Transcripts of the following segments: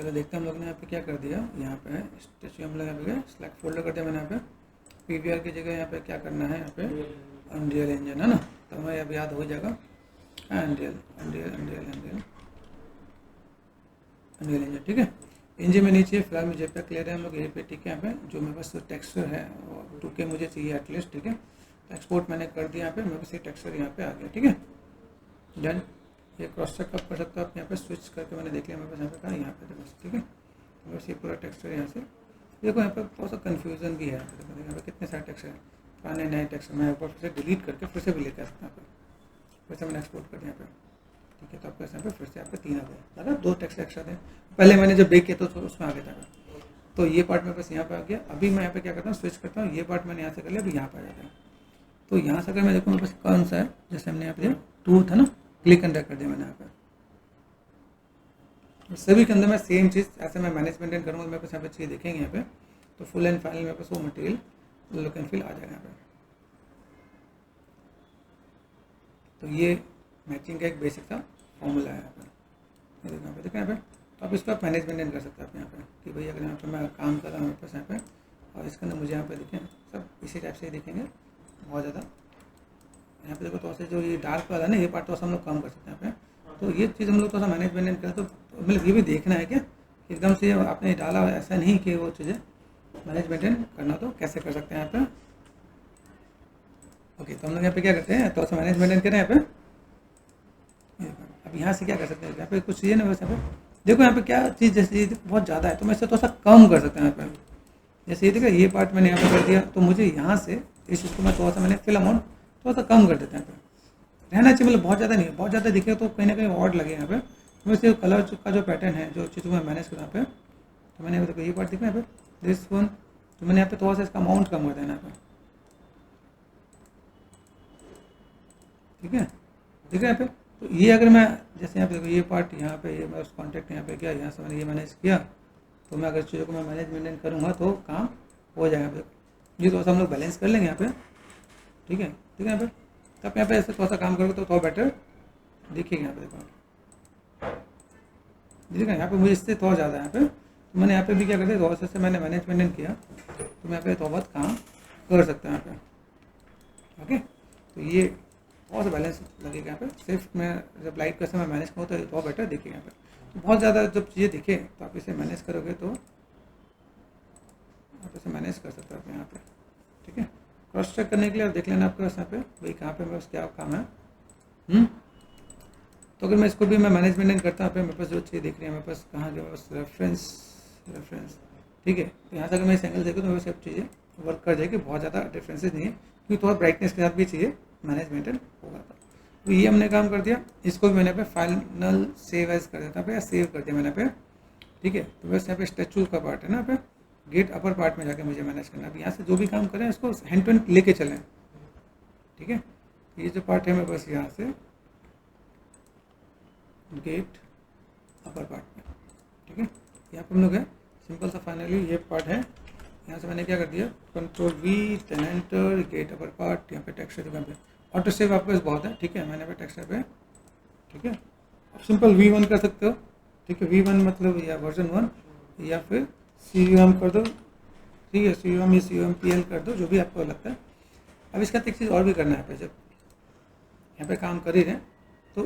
चलो देखते हैं हम लोग ने यहाँ पे क्या कर दिया। यहाँ पे स्टेचू हम लोग यहाँ पे सेलेक्ट फोल्डर कर दिया मैंने। यहाँ पे पीवीआर की जगह यहाँ पे क्या करना है, यहाँ पे अनरियल इंजन है ना, तो हमें अब याद हो जाएगा unreal unreal unreal unreal unreal engine. ठीक है, इंजन में नीचे फिलहाल मुझे पे क्लियर है हम लोग यहीं पे। ठीक है, यहाँ पे जो मेरे पास टेक्सचर है 2K मुझे चाहिए एटलीस्ट। ठीक है, एक्सपोर्ट मैंने कर दिया यहाँ पे, मेरे पास ये टेक्सचर यहाँ पे आ गया। ठीक है, डन। ये क्रॉस चेक कब कर सकते हो आप, यहाँ पे स्विच करके मैंने देख लिया मेरे पास यहाँ पे कहा, यहाँ पे बस। ठीक है, बस ये पूरा टेक्सचर यहाँ से देखो। यहाँ पे थोड़ा सा कन्फ्यूजन भी है, देखो यहाँ पे कितने सारे टेक्सचर हैं, पुराने नए टेक्सचर। मैं एक बार फिर से डिलीट करके फिर से भी लेकर आ सकता हूँ, फिर से मैंने एक्सपोर्ट कर दिया यहाँ पे। ठीक है, तो आपके यहाँ पे फिर से आपके 3 आ गए, लगा 2 टेक्स्ट एक्स्ट्रा थे। पहले मैंने जब बेक किया तो उसमें आ गया था, तो ये पार्ट मेरे पास यहाँ पे आ गया। अभी मैं यहाँ पे क्या करता हूँ, स्विच करता हूँ, ये पार्ट मैंने यहाँ से कर लिया, अभी यहाँ पे आ जाता है। तो यहाँ से अगर मैं देखूँ मेरे पास कौन सा है, जैसे हमने यहाँ पे टूल था ना, क्लिक एंड ड्रैग कर दिया मैंने यहाँ पे। सभी के अंदर मैं सेम चीज़ ऐसे मैं मैनेज मेंटेन करूँगा, मेरे पास यहाँ पे चीज़ देखेंगे यहाँ पे, तो फुल एंड फाइनल मेरे पास वो मटेरियल लुक एंड फील आ जाएगा यहाँ पे। तो ये मैचिंग का एक बेसिक सा फॉर्मूला है यहाँ पे, देखो यहाँ पे। तो आप इसको आप मैनेज मेंटेन कर सकते हैं आप यहाँ पे, कि भाई अगर यहाँ पे मैं काम कर रहा हूँ मेरे पास यहाँ पे, और इसके अंदर मुझे यहाँ पे दिखें सब इसी टाइप से ही दिखेंगे बहुत ज़्यादा। यहाँ पे देखो तो ऐसे जो ये डार्क वाला ना, ये पार्ट तो हम लोग कम कर सकते हैं यहाँ पे। तो ये चीज़ हम लोग थोड़ा सा मैनेज मेंटेन करें, तो मतलब ये भी देखना है कि एकदम से आपने डाला ऐसा नहीं कि वो चीज़ें मैनेज मेंटेन करना, तो कैसे कर सकते हैं यहाँ पे। ओके, तो हम लोग यहाँ पे क्या करते हैं, थोड़ा सा मैनेज मेंटेन करें यहाँ पे। अब यहाँ से क्या कर सकते हैं, यहाँ पे कुछ चीज़ें ना, बस यहाँ पे देखो यहाँ पे क्या चीज़, जैसे बहुत ज़्यादा है तो मैं इसे थोड़ा सा कम कर सकते हैं यहाँ पे। जैसे ये देखो ये पार्ट मैंने यहाँ पे कर दिया, तो मुझे यहाँ से इस चीज़ को मैं थोड़ा सा मैंने फिल अमाउंट थोड़ा सा कम कर देते हैं यहाँ पे। रहना चाहिए, मतलब बहुत ज़्यादा नहीं है, बहुत ज़्यादा दिखे तो कहीं ना कहीं ऑड लगे यहाँ पे। तो वैसे कलर का जो पैटर्न है, जो चीज़ को मैं मैनेज करूँ यहाँ पे, तो मैंने देखो ये पार्ट दिखा यहाँ पे, दिस वन, तो मैंने यहाँ पे थोड़ा सा इसका अमाउंट कम कर देना यहाँ पे। ठीक है, ठीक है यहाँ पे। तो ये अगर मैं जैसे यहाँ पे देखो ये पार्ट यहाँ पे, ये मैं उस कॉन्टेक्ट यहाँ पे किया, यहाँ से मैंने ये मैनेज किया, तो मैं अगर चीज़ों को मैं मैनेज मेंटेन करूँगा तो काम हो जाएगा यहाँ पे। ये थोड़ा सा हम लोग बैलेंस कर लेंगे यहाँ पे। ठीक है, ठीक है यहाँ पे। तब यहाँ पे ऐसे थोड़ा सा काम करोगे तो थोड़ा बेटर दिखेगा यहाँ पे। देखो ठीक है, यहाँ पे मुझे इससे थोड़ा ज़्यादा यहाँ पे, तो मैंने यहाँ पे भी क्या करते थोड़ा सा मैंने मैनेज मेंटेन किया, तो मैं यहाँ पे थोड़ा बहुत काम कर सकता हूँ यहाँ पे। ओके, तो ये थोड़ा सा बैलेंस लगेगा यहाँ पे। सिर्फ मैं जब लाइट कैसे मैं मैनेज करूँ तो थोड़ा बेटर दिखेगा यहाँ पे। तो बहुत ज़्यादा जब चीज़ें दिखे तो आप इसे मैनेज करोगे तो आप इसे मैनेज कर सकते हो आप यहाँ पे। ठीक है, क्रॉस चेक करने के लिए आप देख लेना आपके पास यहाँ पे भाई कहाँ पे मेरे पास क्या काम है। तो अगर मैं इसको भी मैं मैनेज मेंटेन करता हूँ, मेरे पास जो चीज़ दिख रही है मेरे पास कहाँ के पास रेफरेंस। ठीक है, तो यहाँ से अगर मैं इस एंगल देखूँ तो मेरे सब चीज़ें वर्क कर जाएगी, बहुत ज़्यादा डिफरेंसेस नहीं है, क्योंकि थोड़ा ब्राइटनेस के साथ भी चीज़ें मैनेज मेंटेन होगा। तो ये हमने काम कर दिया, इसको भी मैंने पे फाइनल सेव एज कर देता पे, या सेव कर दिया मैंने पे। ठीक है, तो बस यहाँ पे स्टैचू का पार्ट है ना, पे गेट अपर पार्ट में जाके मुझे मैनेज करना है। अब यहाँ से जो भी काम करें इसको हैंड टू हैंड लेके चलें। ठीक है, ये जो पार्ट है मेरे पास यहाँ से गेट अपर पार्ट में। ठीक है, यहाँ पर हम लोग है सिंपल सा फाइनली ये पार्ट है। यहाँ से मैंने क्या कर दिया, Ctrl+V, then enter, get upper part, यहाँ पे टेक्सचर दुकान पे ऑटो सेव आपके पास बहुत है। ठीक है, मैंने पे टेक्सचर पे। ठीक है, आप सिंपल V1 कर सकते हो। ठीक है, V1 मतलब या वर्जन 1 या फिर CUM कर दो। ठीक है, CUM या CUMPL कर दो, जो भी आपको लगता है। अब इसका एक चीज़ और भी करना है पे, जब यहाँ पे काम कर ही रहे तो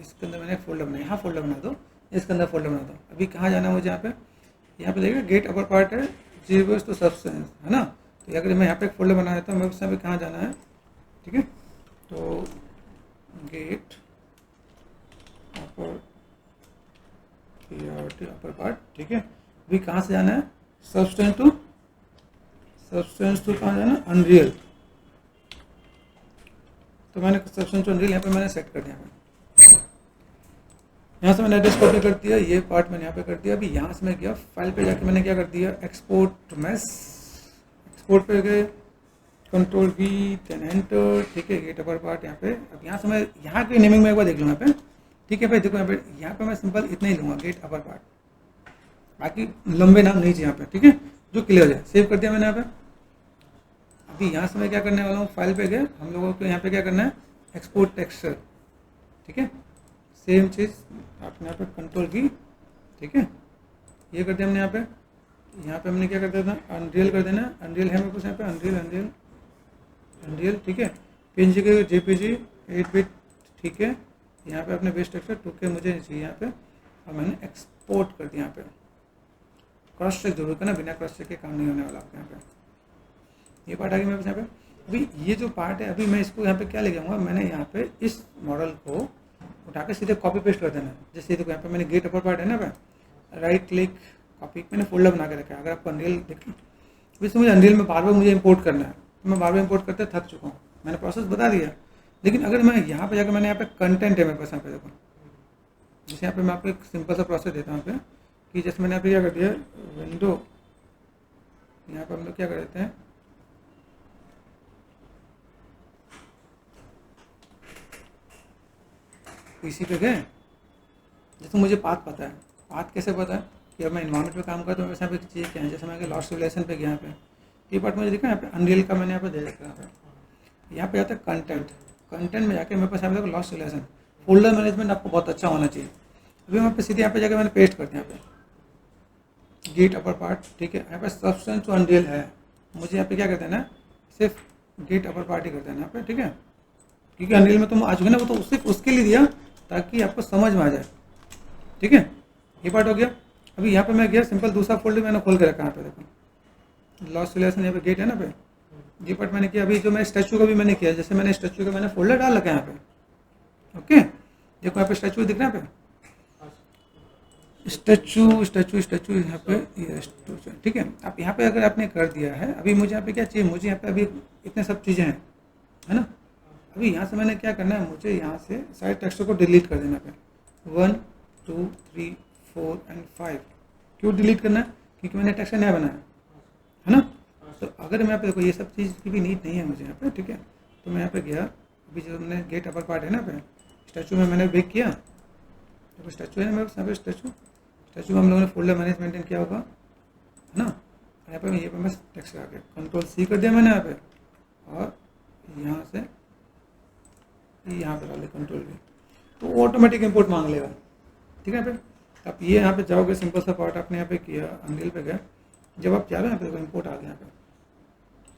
इसके अंदर मैंने एक फोल्डर बनाया, यहाँ फोल्डर बना दो, इसके अंदर फोल्डर बना दो। अभी कहाँ जाना है मुझे, यहाँ पे देखिए गेट अपर पार्ट है, जीरोस टू सब्सटेंस है ना। तो अगर मैं यहाँ पे एक फोल्डर बनाया तो मैं उसमें भी कहाँ जाना है। ठीक है, तो गेट अपर अपर पार्ट। ठीक है, अभी कहाँ से जाना है, सब्सटेंस टू कहाँ जाना, अनरियल। तो मैंने सब्सटेंस टू अनरियल यहाँ पे मैंने सेट कर दिया। यहाँ से मैंने एड्रेस कॉपी कर दिया, ये पार्ट मैंने यहाँ पे कर दिया। अभी यहाँ से मैं गया फाइल पे जाके मैंने क्या कर दिया, एक्सपोर्ट मैस, एक्सपोर्ट पे गए, Ctrl+V, देन एंटर। ठीक है, गेट अपर पार्ट यहाँ पे। अब यहाँ से मैं यहाँ की नेमिंग में एक बार देख लूँ यहाँ पे। ठीक है भाई, देखो यहाँ पे मैं सिंपल इतना ही लूँगा, गेट अपर पार्ट, बाकी लंबे नाम नहीं चाहिए यहाँ पे। ठीक है, जो क्लियर है, सेव कर दिया मैंने यहाँ पे। अभी यहाँ से मैं क्या करने वाला हूँ, फाइल पे गए, हम लोगों को यहाँ पे क्या करना है, एक्सपोर्ट टेक्सचर। ठीक है, सेम चीज़ आपने यहाँ पे Ctrl+V। ठीक है, ये कर दिया हमने यहाँ पे हमने क्या कर देना, अनरियल कर देना, अनरियल है मेरे पास यहाँ पे, अनरियल ठीक है। पीएनजी के जेपीजी 8 बिट ठीक है। यहाँ पे अपने बेस टेक्सचर 2K मुझे चाहिए यहाँ पे, और मैंने एक्सपोर्ट कर दिया यहाँ पे। क्रॉस चेक जरूर करना, बिना क्रॉस चेक के काम नहीं होने वाला आपके यहाँ पे। ये पार्ट आ गया मेरे पास यहाँ पे। अभी ये जो पार्ट है, अभी मैं इसको यहाँ पे क्या ले जाऊँगा, मैंने यहाँ पे इस मॉडल को उठा के सीधे कॉपी पेस्ट कर देना है। जैसे देखो यहाँ पे मैंने गेट अपर पार्ट है ना, राइट क्लिक कॉपी, मैंने फोल्डर बना के रखा है। अगर आपको अनरियल देखें, वैसे मुझे अनरियल में बार बार मुझे इंपोर्ट करना है, तो मैं बार बार इंपोर्ट करते थक चुका हूँ, मैंने प्रोसेस बता दिया। लेकिन अगर मैं यहाँ पे जाकर, मैंने यहाँ पे कंटेंट है मेरे पास यहाँ पे देखो, जैसे यहाँ पे मैं आपको एक सिंपल सा प्रोसेस देता हूँ यहाँ पे, कि जैसे मैंने यहाँ पे क्या कर दिया, विंडो यहाँ पे हम लोग क्या कर देते हैं, पीसी पे गए, जैसे मुझे पाथ पता है, पाथ कैसे पता है कि अब मैं इन्वायरमेंट पे काम करता हूँ, वैसे यहाँ पे चीज़ें क्या है, जैसे मैं लॉस्ट सिविलाइजेशन पे गया यहाँ पे, ये पार्ट मुझे दिखा यहाँ पे अनरियल का मैंने यहाँ पे दे रखा है। यहाँ पे आता है कंटेंट, कंटेंट में जाके मेरे पास यहाँ पे लॉस्ट सिविलाइजेशन, फोल्डर मैनेजमेंट आपको बहुत अच्छा होना चाहिए। अभी मैं पे सीधे यहाँ पे जाकर मैंने पेस्ट कर दिया यहाँ पे गेट अपर पार्ट ठीक है। यहाँ पे सब्सटेंस जो अनरियल है, मुझे यहाँ पे क्या कर देना है, सिर्फ गेट अपर पार्ट ही कर देना यहाँ पे ठीक है, क्योंकि अनरियल में तुम आ चुके ना, वो तो सिर्फ उसके लिए दिया ताकि आपको समझ में आ जाए ठीक है। ये पार्ट हो गया। अभी यहाँ पे मैं गया सिंपल दूसरा फोल्डर मैंने खोल के रखा यहाँ पे देखो, लॉस्ट सिलेक्शन यहाँ पे गेट है ना पे, ये पार्ट मैंने किया। अभी जो मैं स्टैचू का भी मैंने किया, जैसे मैंने स्टैचू का मैंने फोल्डर डाल रखा है यहाँ पे ओके। देखो यहाँ पे स्टैचू दिख रहा है यहाँ पे, स्टैचू स्टैचू स्टैचू यहाँ पे ये स्टैचू ठीक है। अब यहाँ पे अगर आपने कर दिया है, अभी मुझे यहाँ पे क्या चाहिए, मुझे यहाँ पे अभी इतने सब चीज़ें हैं है ना। अभी यहाँ से मैंने क्या करना है, मुझे यहाँ से सारे टेक्स्ट को डिलीट कर देना पे 1 2 3 4 एंड 5। क्यों डिलीट करना है, क्योंकि मैंने टेक्स्ट नया बनाया है ना। तो अगर मैं यहाँ पे देखो ये सब चीज़ की भी नीड नहीं है मुझे यहाँ पे ठीक है, तो मैं यहाँ पे गया, अभी जो मैंने गेट अपर पार्ट है ना पे, स्टैचू में मैंने बेक किया, तो स्टैचू है ना मेरे यहाँ पे, स्टैचू में हम लोगों ने फोल्डर मैनेज मेंटेन किया होगा है ना। यहाँ पे ये पे मैं टेक्स्ट लगा के Ctrl+C कर दिया मैंने यहाँ पे, और यहाँ से यहाँ पे डाले Ctrl+V, तो ऑटोमेटिक इंपोर्ट मांग लेगा ठीक है। यहाँ पे आप ये यहाँ पे जाओगे, सिंपल सा पार्ट आपने यहाँ पे किया, अनरियल पे गए, जब आप जा रहे हैं यहाँ पे इंपोर्ट आ गया, यहाँ पे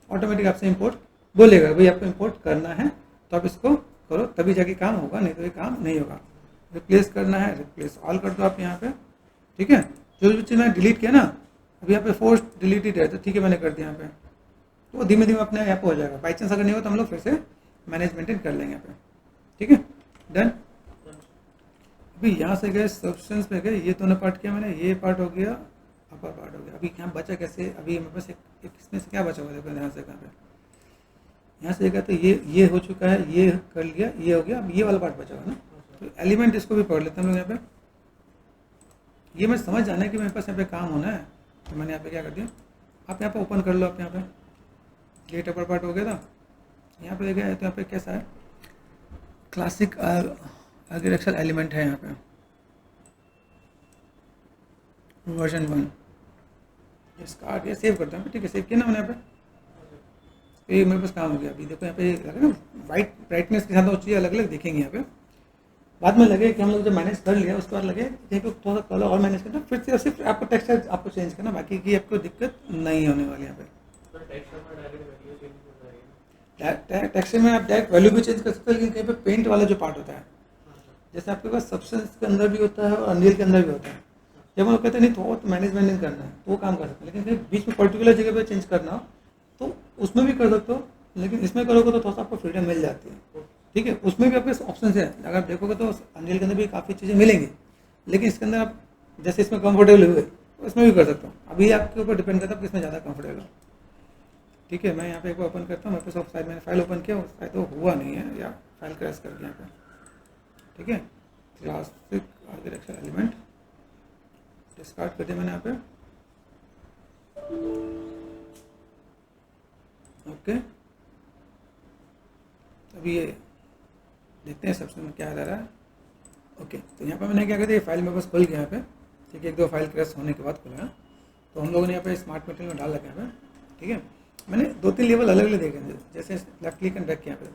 ऑटोमेटिक आपसे इंपोर्ट बोलेगा, भाई आपको इंपोर्ट करना है तो आप इसको करो, तभी जाके काम होगा, नहीं तो ये काम नहीं होगा। रिप्लेस करना है, रिप्लेस ऑल कर दो आप यहाँ पे ठीक है। जो भी चीज़ मैंने डिलीट किया ना, अभी यहाँ पे फोर्स डिलीटेड है, तो ठीक है मैंने कर दिया यहाँ पे, तो धीमे धीमे अपने यहाँ पे हो जाएगा। बाई चांस अगर नहीं हो तो हम लोग फिर से मैनेज मेंटेन कर लेंगे यहाँ पे ठीक है। डन। अभी यहाँ से गए सब्सटेंस पे गए, ये दोनों पार्ट किया मैंने, ये पार्ट हो गया, अपर पार्ट हो गया। अभी यहाँ बचा कैसे, अभी मेरे पास एक इसमें से क्या बचा हुआ देखो, यहाँ से कहाँ पे, यहाँ से गया तो ये हो चुका है, ये कर लिया, ये हो गया। अब ये वाला पार्ट बचा हुआ ना, तो एलिमेंट इसको भी पढ़ लेते हैं हम लोग यहाँ पे। ये मैं समझ जाना है कि मेरे पास यहाँ पे काम होना है, तो मैंने यहाँ पे क्या कर दिया, आप यहाँ पे ओपन कर लो, आप यहाँ पे गेट अपर पार्ट हो गया था, यहाँ पे देखा तो यहाँ पे कैसा है, क्लासिक आर्किटेक्चरल एलिमेंट है यहाँ पे वर्जन 1। इसका ये सेव करता हूँ ठीक है, सेव किया ना मैंने यहाँ पे, ये मेरे पास काम हो गया। अभी देखो यहाँ पे लगे ना वाइट ब्राइटनेस के साथ वो चीज़ अलग अलग दिखेंगी यहाँ पे, बाद में लगे कि हम लोग जब मैनेज कर लिया उसके बाद लगे कहीं पे थोड़ा सा कलर और मैनेज करना, फिर से सिर्फ आपको टेक्सचर आपको चेंज करना, बाकी की आपको दिक्कत नहीं होने वाली यहाँ पे। टेक्सचर में आप डायरेक्ट वैल्यू भी चेंज कर सकते हैं, लेकिन कहीं पे पेंट वाला जो पार्ट होता है, जैसे आपके पास सब्सटेंस के अंदर भी होता है और अनरियल के अंदर भी होता है, जब हम लोग कहते हैं नहीं तो मैनेजमेंट करना है तो वो काम कर सकते हैं, लेकिन कहीं बीच में पर्टिकुलर जगह पे चेंज करना हो तो उसमें भी कर सकते हो, लेकिन इसमें करोगे तो थोड़ा सा आपको फ्रीडम मिल जाती है ठीक है। उसमें भी आपके ऑप्शन है, अगर देखोगे तो अनरियल के अंदर भी काफ़ी चीज़ें मिलेंगी, लेकिन इसके अंदर आप जैसे इसमें कंफर्टेबल हुए तो इसमें भी कर सकते हो। अभी आपके ऊपर डिपेंड करता है किसमें ज़्यादा कंफर्टेबल हो ठीक है। मैं यहाँ पे एक बार ओपन करता हूँ, मेरे पास शायद मैंने फाइल ओपन किया, शायद तो हुआ नहीं है या फाइल क्रैश कर दिया यहाँ पे ठीक है। क्लासिक आर्किटेक्चर एलिमेंट डिस्कार्ड कर दिया मैंने यहाँ पे ओके। अभी ये देखते हैं सबसे में क्या आ रहा है ओके। तो यहाँ पे मैंने क्या कर दिया, फाइल मेरे पास खुल गया यहाँ पे ठीक है, एक दो फाइल क्रैश होने के बाद खुला। तो हम लोगों ने यहाँ पे स्मार्ट मटेरियल में डाल रखा है यहाँ पे ठीक है। मैंने 2-3 लेवल अलग अलग देखे, जैसे लेफ्ट क्लिक एंड ड्रैग किया यहाँ पे,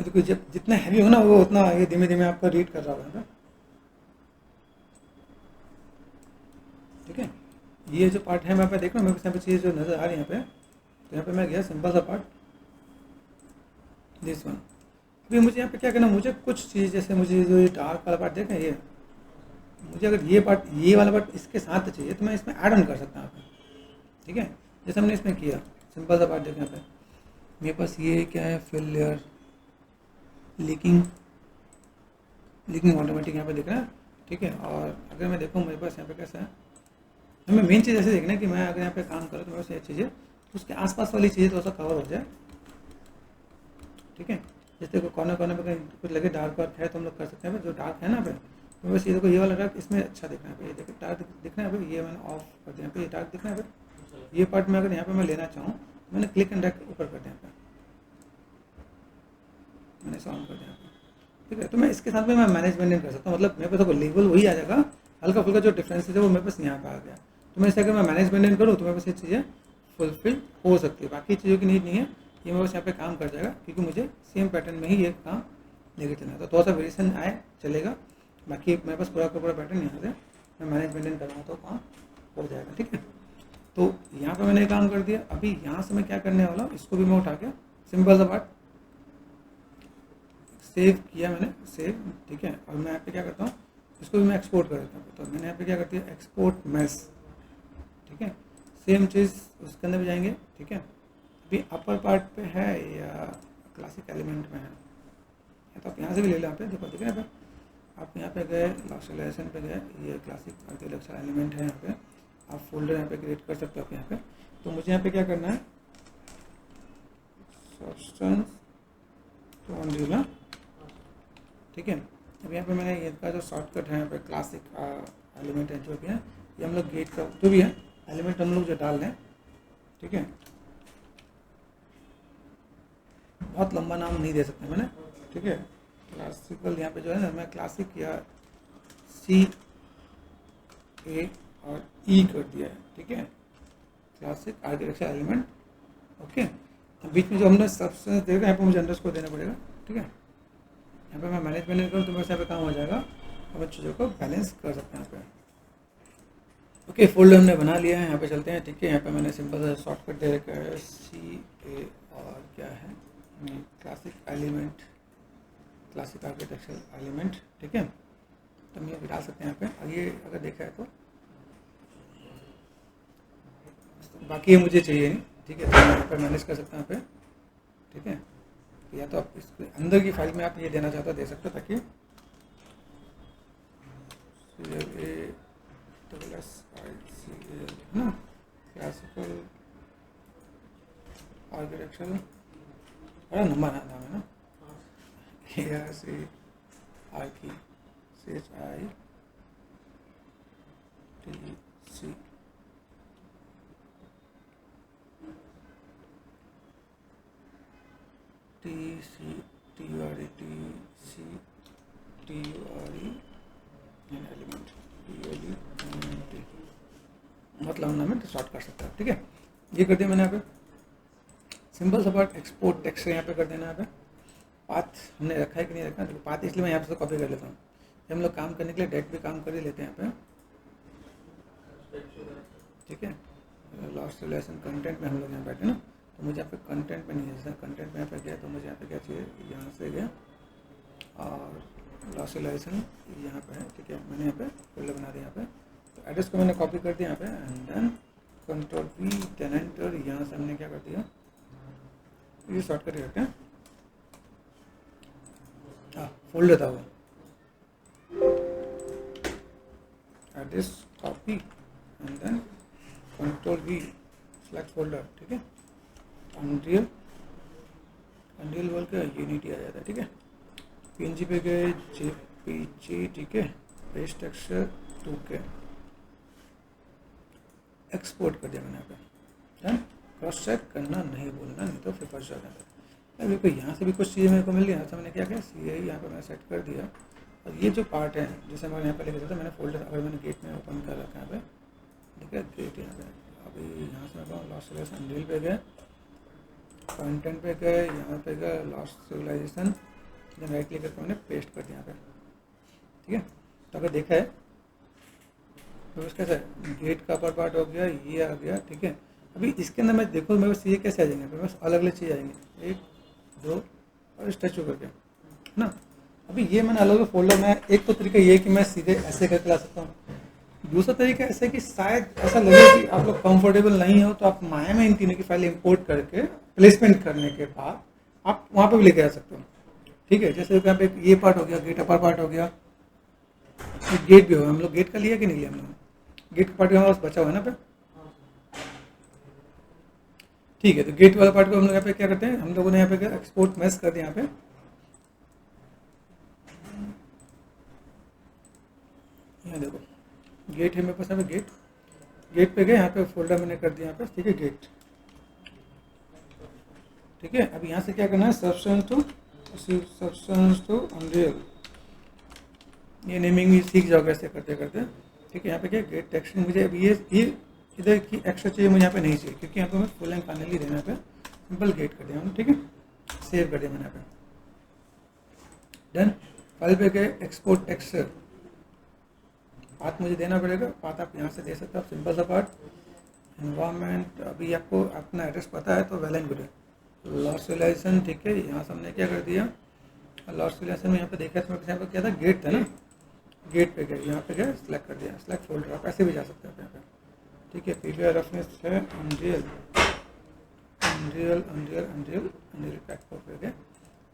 देखो जब जितना हैवी हो ना वो उतना ये धीमे धीमे आपका रीड कर रहा होगा, ठीक है। ये जो पार्ट है मैं पे देख रहा हूँ, मेरे को यहाँ पे चीज़ जो नज़र आ रही है यहाँ पे, तो यहाँ पे मैं गया सिंपल सा पार्ट दिस वन। अभी मुझे यहाँ पे क्या करना, मुझे कुछ चीज़ जैसे मुझे जो ये डार्क वाला पार्ट देखें ये, मुझे अगर ये पार्ट ये वाला पार्ट इसके साथ चाहिए तो मैं इसमें ऐड ऑन कर सकता हूँ यहाँ पे, ठीक है। जैसे हमने इसमें किया सिंपल सा पार्ट देखें यहाँ पे, मेरे पास ये क्या है, फिल लेयर, लीकिंग ऑटोमेटिक यहाँ पे दिख रहा है, ठीक है। और अगर मैं देखूँ मेरे पास यहाँ पे कैसा है, हमें मेन चीज़ ऐसे देखना है कि मैं अगर यहाँ पे काम करूँ तो मेरे पास ये चीज़ें तो उसके आसपास वाली चीज़ें थोड़ा सा कवर हो जाए, ठीक है। जैसे कॉर्नर कॉर्नर पे कहीं कुछ लगे डार्क वर्क है तो हम लोग कर सकते हैं, जो डार्क है ना पे, तो बस ये देखो ये वाला डार्क इसमें अच्छा दिख रहा है, ये देखो डार्क दिख रहा है भाई, ये मैंने ऑफ कर दिया, यहाँ पे ये डार्क दिख रहा है भाई। ये पार्ट में अगर यहाँ पे मैं लेना चाहूँ तो मैंने क्लिक एंड ड्रैग ऊपर कर दिया, यहाँ पे मैंने इसे ऑन कर दिया, ठीक है। तो मैं इसके साथ में मैं मैनेजमेंट कर सकता हूँ, मतलब मेरे पास तो लेवल वही आ जाएगा, हल्का फुल्का जो डिफरेंस है वो मेरे पास यहाँ पे आ गया। तो मैं इसे अगर मैं मैनेजमेंट करूँ तो मेरे पास ये चीज़ें फुलफिल हो सकती है, बाकी चीज़ों की नीड नहीं है, ये मेरे पास यहाँ पे काम कर जाएगा क्योंकि मुझे सेम पैटर्न में ही ये काम लेके चलना है। तो थोड़ा सा वेरिएशन आए चलेगा, बाकी मेरे पास पूरा का पूरा पैटर्न यहाँ से मैं मैनेजमेंट करूँगा तो काम हो जाएगा, ठीक है। तो यहाँ पे मैंने काम कर दिया। अभी यहाँ से मैं क्या करने वाला हूँ, इसको भी मैं उठा के सिंपल सा पार्ट सेव किया मैंने, सेव, ठीक है। और मैं यहाँ पे क्या करता हूँ, इसको भी मैं एक्सपोर्ट कर देता हूँ। तो मैंने यहाँ पे क्या करती है, एक्सपोर्ट मैश, ठीक है। सेम चीज़ उसके अंदर भी जाएंगे, ठीक है। अभी अपर पार्ट पे है या क्लासिक एलिमेंट में है, या तो आप यहाँ से भी ले लो, यहाँ पे देखो ठीक है। यहाँ पे आप यहाँ पे गए लॉक्सलेशन पे गए, ये क्लासिक आर्किटेक्चर एलिमेंट है, यहाँ पे आप फोल्डर यहाँ पे क्रिएट कर सकते हो आप यहाँ पे। तो मुझे यहाँ पे क्या करना है, सब्सटेंस तो अनरियल, ठीक है। अब यहाँ पे मैंने ये का जो शॉर्टकट है यहाँ पे क्लासिक एलिमेंट है जो भी है, ये हम लोग गेट का जो भी है एलिमेंट हम लोग जो डाल लें, ठीक है। बहुत लंबा नाम नहीं दे सकते मैंने, ठीक है। क्लासिकल यहाँ पे जो है ना, मैं क्लासिक या C A और E कर दिया है, ठीक है। Classic architecture element, okay. बीच में जो हमने सब्सटेंस देगा यहाँ पे मुझे अंडरस्कोर देना पड़ेगा, ठीक है। यहाँ पे मैं मैनेजमेंट करूँ तो मेरे से यहाँ पे काम हो जाएगा और मैं चीज़ों को बैलेंस कर सकते हैं यहाँ पे, ओके। फोल्डर हमने बना लिया है, यहाँ पे चलते हैं, ठीक है। यहाँ पे मैंने सिंपल सा शॉर्टकट दे रखा है CA और क्या है classic element, classic architecture element, ठीक है। तो हम ये डाल सकते हैं यहाँ पे। और ये अगर देखा है तो बाकी ये मुझे चाहिए नहीं, ठीक है। तो मैं यहाँ पर मैनेज कर सकता हूँ यहाँ पे, ठीक है। या तो आप इसके अंदर की फाइल में आप ये देना चाहते हो दे सकते हो, ताकि ना क्लासिकल आर्किटेक्चर बड़ा लंबा नाम है ना, आर्की CHITC, एलिमेंट मतलब नाम है, शॉर्ट कर सकते हैं, ठीक है। ये कर दिया मैंने यहाँ पे सिंपल सा पार्ट। एक्सपोर्ट टेक्स्ट यहाँ पे कर देना, यहाँ पे पाथ हमने रखा है कि नहीं रखा, देखो पाथ इसलिए मैं यहाँ से कॉपी कर लेता हूँ। जब हम लोग काम करने के लिए डेट भी काम कर ही लेते हैं यहाँ पे, ठीक है। लास्ट रिलेशन कंटेंट में हम लोग यहाँ बैठे ना, तो मुझे यहाँ पे कंटेंट में नहीं है, जैसे कंटेंट में यहाँ पे गया तो मुझे यहाँ पे क्या चाहिए, यहाँ से गया और लास्ट रिलेशन यहाँ पे है, ठीक है। मैंने यहाँ पे फोल्डर बना दिया यहाँ पे, तो एड्रेस को मैंने कॉपी कर दिया यहाँ पे एंड देन Ctrl+V टेनेंट, और यहाँ से हमने क्या कर दिया, ये शॉर्टकट करते हैं, फोल्डर था वो, address copy and then Ctrl+V select folder, ठीक है। अनरियल बोल के यूनिटी आ जाता है, ठीक है। PNG पे गए, JPG, ठीक है। पेस्ट टेक्सचर 2K एक्सपोर्ट कर दिया मैंने यहाँ पे, डन। क्रॉस चेक करना नहीं बोलना, नहीं तो फिर फंस जाता है। अब देखो यहाँ से भी कुछ चीज़ें मेरे को मिल गई, यहाँ से मैंने क्या किया, CI यहाँ पे मैं सेट कर दिया। और ये जो पार्ट है जैसे मैं यहाँ पे लिख था, मैंने फोल्डर अगर मैंने गेट में ओपन कर रखा है यहाँ पे, ठीक है। गेट यहाँ पे अभी यहाँ से मैं लास्ट सिविलाइजेशन अनरियल पे गए, कंटेंट पे गए, यहाँ पे गए last civilization then right click करके मैंने पेस्ट कर दिया यहाँ पे, ठीक है। तो अगर देखा है तो उसका गेट का अपर पार्ट हो गया, ये आ गया, ठीक है। अभी इसके अंदर मैं देखो मेरे पास ये कैसे आ जाएंगे, मेरे पास अलग अलग चीज़ आएंगे, 1 2 और स्टैचू करके, है ना। अभी ये मैंने अलग अलग फोल्डर में, एक तो तरीका ये है कि मैं सीधे ऐसे करके ला सकता हूँ, दूसरा तरीका ऐसा है कि शायद ऐसा लगे कि आप लोग कंफर्टेबल नहीं हो तो आप माया में इन तीनों की फाइल इंपोर्ट करके प्लेसमेंट करने के बाद आप वहाँ पे भी लेके आ सकते हो, ठीक है। जैसे यहाँ पे ये पार्ट हो गया, गेट अपर पार्ट हो गया, गेट भी होगा, हम लोग गेट का लिया कि नहीं लिया हम लोग, गेट का पार्ट हमारे पास बचा हुआ है ना पे, ठीक है। तो गेट वाला पार्ट को हम लोग यहाँ पे क्या करते हैं, हम लोगों ने यहाँ पे एक्सपोर्ट मैस कर दिया, यहाँ पे यहाँ देखो गेट है मेरे पास, यहाँ पे गेट पे गए, यहाँ पे फोल्डर मैंने कर दिया यहाँ पे, ठीक है, गेट, ठीक है। अब यहाँ से क्या करना है, सब्सटेंस टू अनरियल, ये नेमिंग भी सीख जाओगे ऐसे करते करते, ठीक है। यहाँ पे क्या गेट टेक्स्ट, मुझे अब ये इधर की एक्स्ट्रा चाहिए मुझे यहाँ पे नहीं चाहिए, क्योंकि यहाँ पे मैं फुल एंड फाइनली देना, यहाँ पे सिंपल गेट कर दिया, ठीक है, सेव कर दिया मैंने यहाँ पे, डन। फाइल पे गए, एक्सपोर्ट टेक्सचर, पाथ मुझे देना पड़ेगा, पाथ आप यहाँ से दे सकते हो, आप सिंपल सा पार्ट, एनवायरनमेंट, अभी आपको अपना एड्रेस पता है तो वेल एंड गुड है, लॉस रिलेशन, ठीक है। यहाँ से हमने क्या कर दिया, लॉस रिलेशन में यहाँ पे देखा तो यहाँ पे क्या था, गेट था ना, गेट पे गए, यहाँ पे गए, सिलेक्ट कर दिया, सिलेक्ट फोल्डर, आप ऐसे भी जा सकते हो यहाँ पे, ठीक है। पीवीआर रेफरेंस है अनरियल पैक पे गए,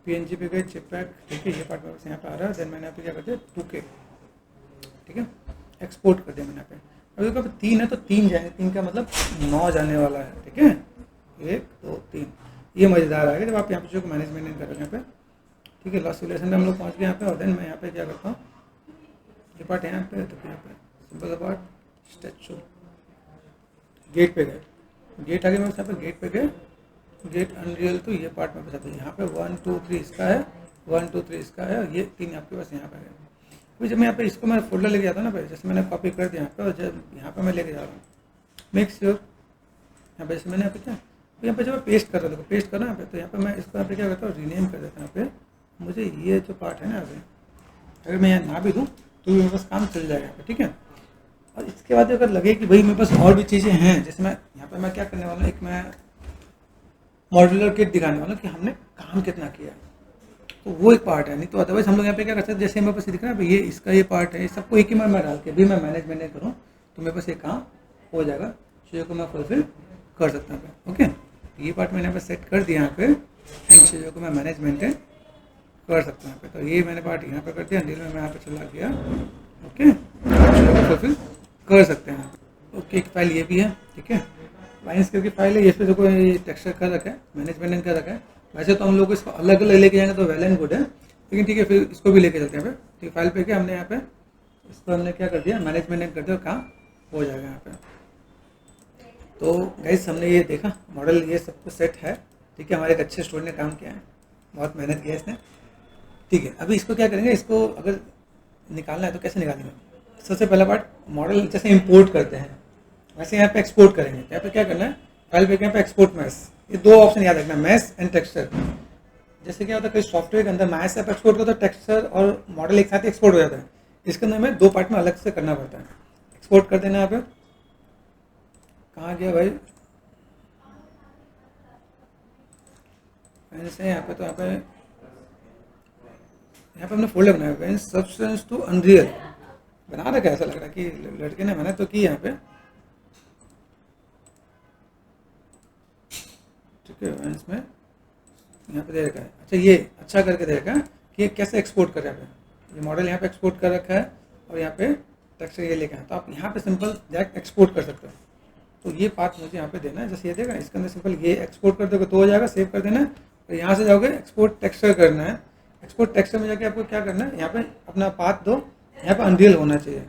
पीएनजी पे गए, चिप पैक, ठीक है, ये पार्ट मेरे यहाँ पे आ रहा है, देन मैंने यहाँ पे क्या कर दिया 2K, ठीक है, एक्सपोर्ट कर दिया मैंने यहाँ पे। अभी देखो 3 है तो 3 जाएंगे, 3 का मतलब 9 जाने वाला है, ठीक है, 1 2 3, ये मज़ेदार आएगा जब आप यहाँ पे जो मैनेजमेंट करोगे यहाँ पे, ठीक है। लॉस रिलेशन में हम लोग पहुँच गए यहाँ पे, और देन मैं यहाँ पे क्या करता हूँ, ये पार्ट यहाँ पे, तो यहाँ पे सिंपल सा पार्ट, स्टैचू, गेट पे गए, गेट आगे मैं यहाँ पे गेट पे गए, गेट अनरियल, तो ये पार्ट में पता है यहाँ पे 1 2 3 इसका है, 1 2 3 इसका है, ये 3 आपके पास यहाँ पे है। अभी जब मैं यहाँ पे इसको मैं फोल्डर लेके जाता हूँ ना, जैसे मैंने कॉपी कर दिया यहाँ पे, और जब यहाँ पे मैं लेके जा रहा हूँ, मेक श्योर यहाँ पे जैसे मैंने यहाँ पे क्या, तो यहाँ पे जब मैं पेस्ट कर रहा हूँ, पेस्ट करना यहाँ पे, तो यहाँ पे मैं इसको यहाँ पे क्या करता हूँ, रीनेम कर देता हूँ यहाँ पे, मुझे ये जो पार्ट है ना अभी, अगर मैं यहाँ ना भी दूँ तो मेरे पास काम चल जाएगा यहाँ पे, ठीक है। और इसके बाद अगर लगे कि भाई मेरे पास और भी चीज़ें हैं, जैसे मैं यहाँ पे मैं क्या करने वाला हूँ, एक मैं मॉड्यूलर किट दिखाने वाला हूँ कि हमने काम कितना किया है, तो वो एक पार्ट है। नहीं तो अदरवाइज हम लोग यहाँ पे क्या कर सकते हैं, जैसे मेरे पास दिख रहा है ये इसका ये पार्ट है, सबको एक ही में मैं डाल के भी मैं मैनेजमेंट करूँ तो मेरे पास ये काम हो जाएगा, चीज़ों को मैं फुलफिल कर सकता हूँ, ओके। ये पार्ट मैंने यहाँ पे सेट कर दिया, यहाँ पे इन चीज़ों को मैं मैनेजमेंट कर सकता हूँ यहाँ पे, तो ये मैंने पार्ट यहाँ पे कर दिया, डील में मैं यहाँ पे चला गया, ओके, चीज़ों को फुलफिल कर सकते हैं, ओके। एक फाइल ये भी है, ठीक है, लाइन्स करके फाइल है, इस पर देखो ये टेक्सचर कर रखा है, मैनेजमेंट कर रखा है। वैसे तो हम लोग इसको अलग अलग लेके जाएंगे तो वेल एंड गुड है, लेकिन ठीक है फिर इसको भी लेके चलते हैं यहाँ पे, ठीक, फाइल पे क्या हमने यहाँ पे इसको हमने क्या कर दिया, मैनेजमेंट कर दिया, काम हो जाएगा यहाँ पे। तो गाइस हमने ये देखा मॉडल, ये सब कुछ सेट है, ठीक है, हमारे एक अच्छे स्टूडेंट ने काम किया है, बहुत मेहनत किया इसने, ठीक है। अभी इसको क्या करेंगे, इसको अगर निकालना है तो कैसे निकालेंगे, सबसे पहला पार्ट मॉडल जैसे इंपोर्ट करते हैं वैसे यहाँ पे एक्सपोर्ट करेंगे। यहाँ पे क्या करना है, फाइल पे यहाँ पे एक्सपोर्ट मैस, ये 2 ऑप्शन याद रखना, मैस एंड टेक्सचर। जैसे क्या होता है, कोई सॉफ्टवेयर के अंदर मैस ऐप एक्सपोर्ट करता है, टेक्सचर और मॉडल एक साथ ही एक्सपोर्ट हो जाता है, इसके अंदर हमें 2 पार्ट में अलग से करना पड़ता है। एक्सपोर्ट कर देना, यहाँ पे कहाँ गया भाई, जैसे यहाँ पे, तो यहाँ पे हमने फोल्डर बनाया है सब्सटेंस टू अनरियल, बना रखा है, ऐसा लग रहा है कि लड़के ने मेहनत तो की यहाँ पे, ठीक है। इसमें यहाँ पे दे रखा है, अच्छा ये अच्छा करके दे रखा है कि ये कैसे एक्सपोर्ट कर रहा है, ये मॉडल यहाँ पे एक्सपोर्ट कर रखा है और यहाँ पे टेक्सचर ये लेके आए, तो आप यहाँ पे सिंपल डायरेक्ट एक्सपोर्ट कर सकते हो। तो ये पार्ट मुझे यहाँ पे देना है, जैसे ये देगा इसके अंदर सिंपल ये एक्सपोर्ट कर दोगे तो हो जाएगा, सेव कर देना है, और यहाँ से जाओगे एक्सपोर्ट टेक्सचर करना है, एक्सपोर्ट टेक्सचर में जाके आपको क्या करना है, यहाँ पे अपना पाथ दो, यहाँ पे अनरियल होना चाहिए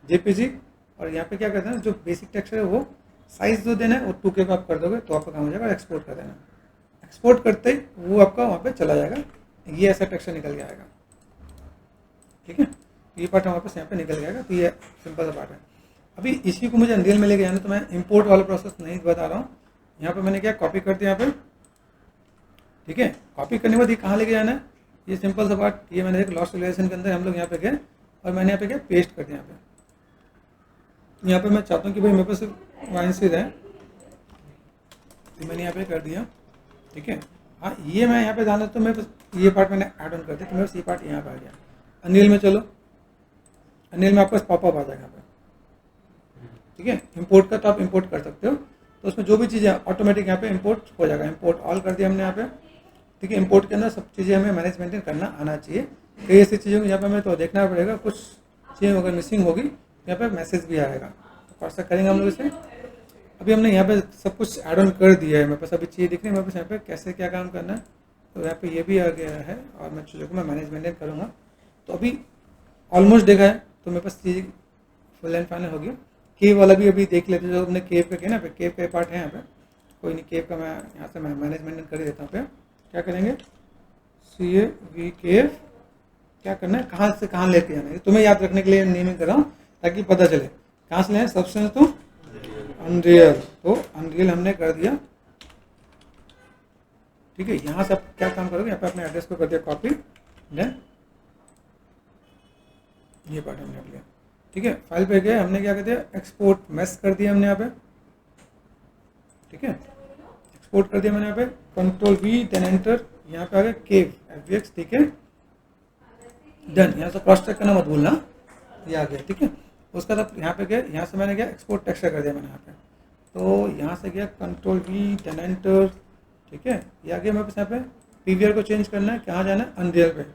जेपीजी, और यहाँ पे क्या करना है, जो बेसिक टेक्सचर है वो साइज जो देना है वो 2K का आप कर दोगे तो आपका काम हो जाएगा, और एक्सपोर्ट कर देना, एक्सपोर्ट करते ही वो आपका वहाँ पे चला जाएगा, ये ऐसा टेक्सचर निकल के आएगा, ठीक है। ये पार्ट हमारे पास यहाँ पे निकल जाएगा, तो ये सिंपल सा पार्ट है। अभी इसी को मुझे अनरियल में लेके जाना, तो मैं इंपोर्ट वाला प्रोसेस नहीं बता रहा हूँ, यहाँ पे मैंने क्या कॉपी कर दिया यहाँ पे, ठीक है। कॉपी करने के बाद ये कहाँ लेके जाना है, ये सिंपल सा पार्ट, ये मैंने एक लॉस्ट रिलेशन के अंदर हम लोग यहाँ पे गए और मैंने यहाँ पे क्या पेस्ट कर दिया। यहाँ पे मैं चाहता हूँ कि भाई मेरे पास सिर्फ वाइंसिस है, तो मैंने यहाँ पे कर दिया, ठीक है। हाँ, ये मैं यहाँ पे जाना तो मेरे पास ये पार्ट मैंने ऐड ऑन कर दिया, तो मेरे पास ये पार्ट यहाँ पे आ गया। अनिल में चलो, अनिल में आपके पास पॉपअप आ जाएगा यहाँ पे, ठीक है। इंपोर्ट का तो आप इंपोर्ट कर सकते हो, तो उसमें जो भी चीज़ें ऑटोमेटिक यहाँ पे इंपोर्ट हो जाएगा। इंपोर्ट ऑल कर दिया हमने यहाँ पे, ठीक है। इंपोर्ट के अंदर सब चीज़ें हमें मैनेज मेंटेन करना आना चाहिए। कई ऐसी चीज़ों को यहाँ पे हमें तो देखना पड़ेगा, कुछ चीज़ें अगर मिसिंग होगी यहाँ पे मैसेज भी आएगा, तो कैसा करेंगे हम लोग इसे। अभी हमने यहाँ पे सब कुछ ऐड ऑन कर दिया है, मेरे पास अभी चीज़ें दिख रही है मेरे पास यहाँ पे कैसे क्या काम करना है, तो यहाँ पे ये भी आ गया है और मैं चीज़ों को मैं मैनेज मेंटेन करूँगा। तो अभी ऑलमोस्ट देखा है, तो मेरे पास चीज़ फुल एंड फाइनल हो गया। केव वाला भी अभी देख लेते, जो हमने केव का किया ना, केव का पार्ट है यहाँ पे, कोई नहीं, केव का मैं यहाँ से मैं मैनेज मेंटेन कर ही देता हूँ। क्या करेंगे, CAV केव, क्या करना है, कहाँ से कहाँ लेके जाना है, तुम्हें याद रखने के लिए नेमिंग कर रहा हूँ ताकि पता चले कहाँ से लें। सब्सटेंस तो अनरियल, तो अनरियल हमने कर दिया, ठीक है। यहाँ से आप क्या काम करोगे, यहाँ पे अपने एड्रेस को कर दिया कॉपी, देन ये पार्ट हमने लिया, ठीक है। फाइल पे गए, हमने क्या कर दिया, एक्सपोर्ट मेस कर दिया हमने यहाँ पे, ठीक है। एक्सपोर्ट कर दिया मैंने यहाँ पे, Ctrl+V देन एंटर, यहाँ पे आ गया केव FBX, ठीक है। डन, यहाँ से क्रॉस चेक करना मत भूलना, ये आ गया, ठीक है। उसका तब यहाँ पे गया, यहाँ से मैंने गया एक्सपोर्ट टेक्सचर कर दिया मैंने यहाँ पे, तो यहाँ से गया Ctrl+V देन एंटर, ठीक है। ये आ गया मेरे पास यहाँ पे। PVR को चेंज करना है, कहाँ जाना है, अनरियल पे।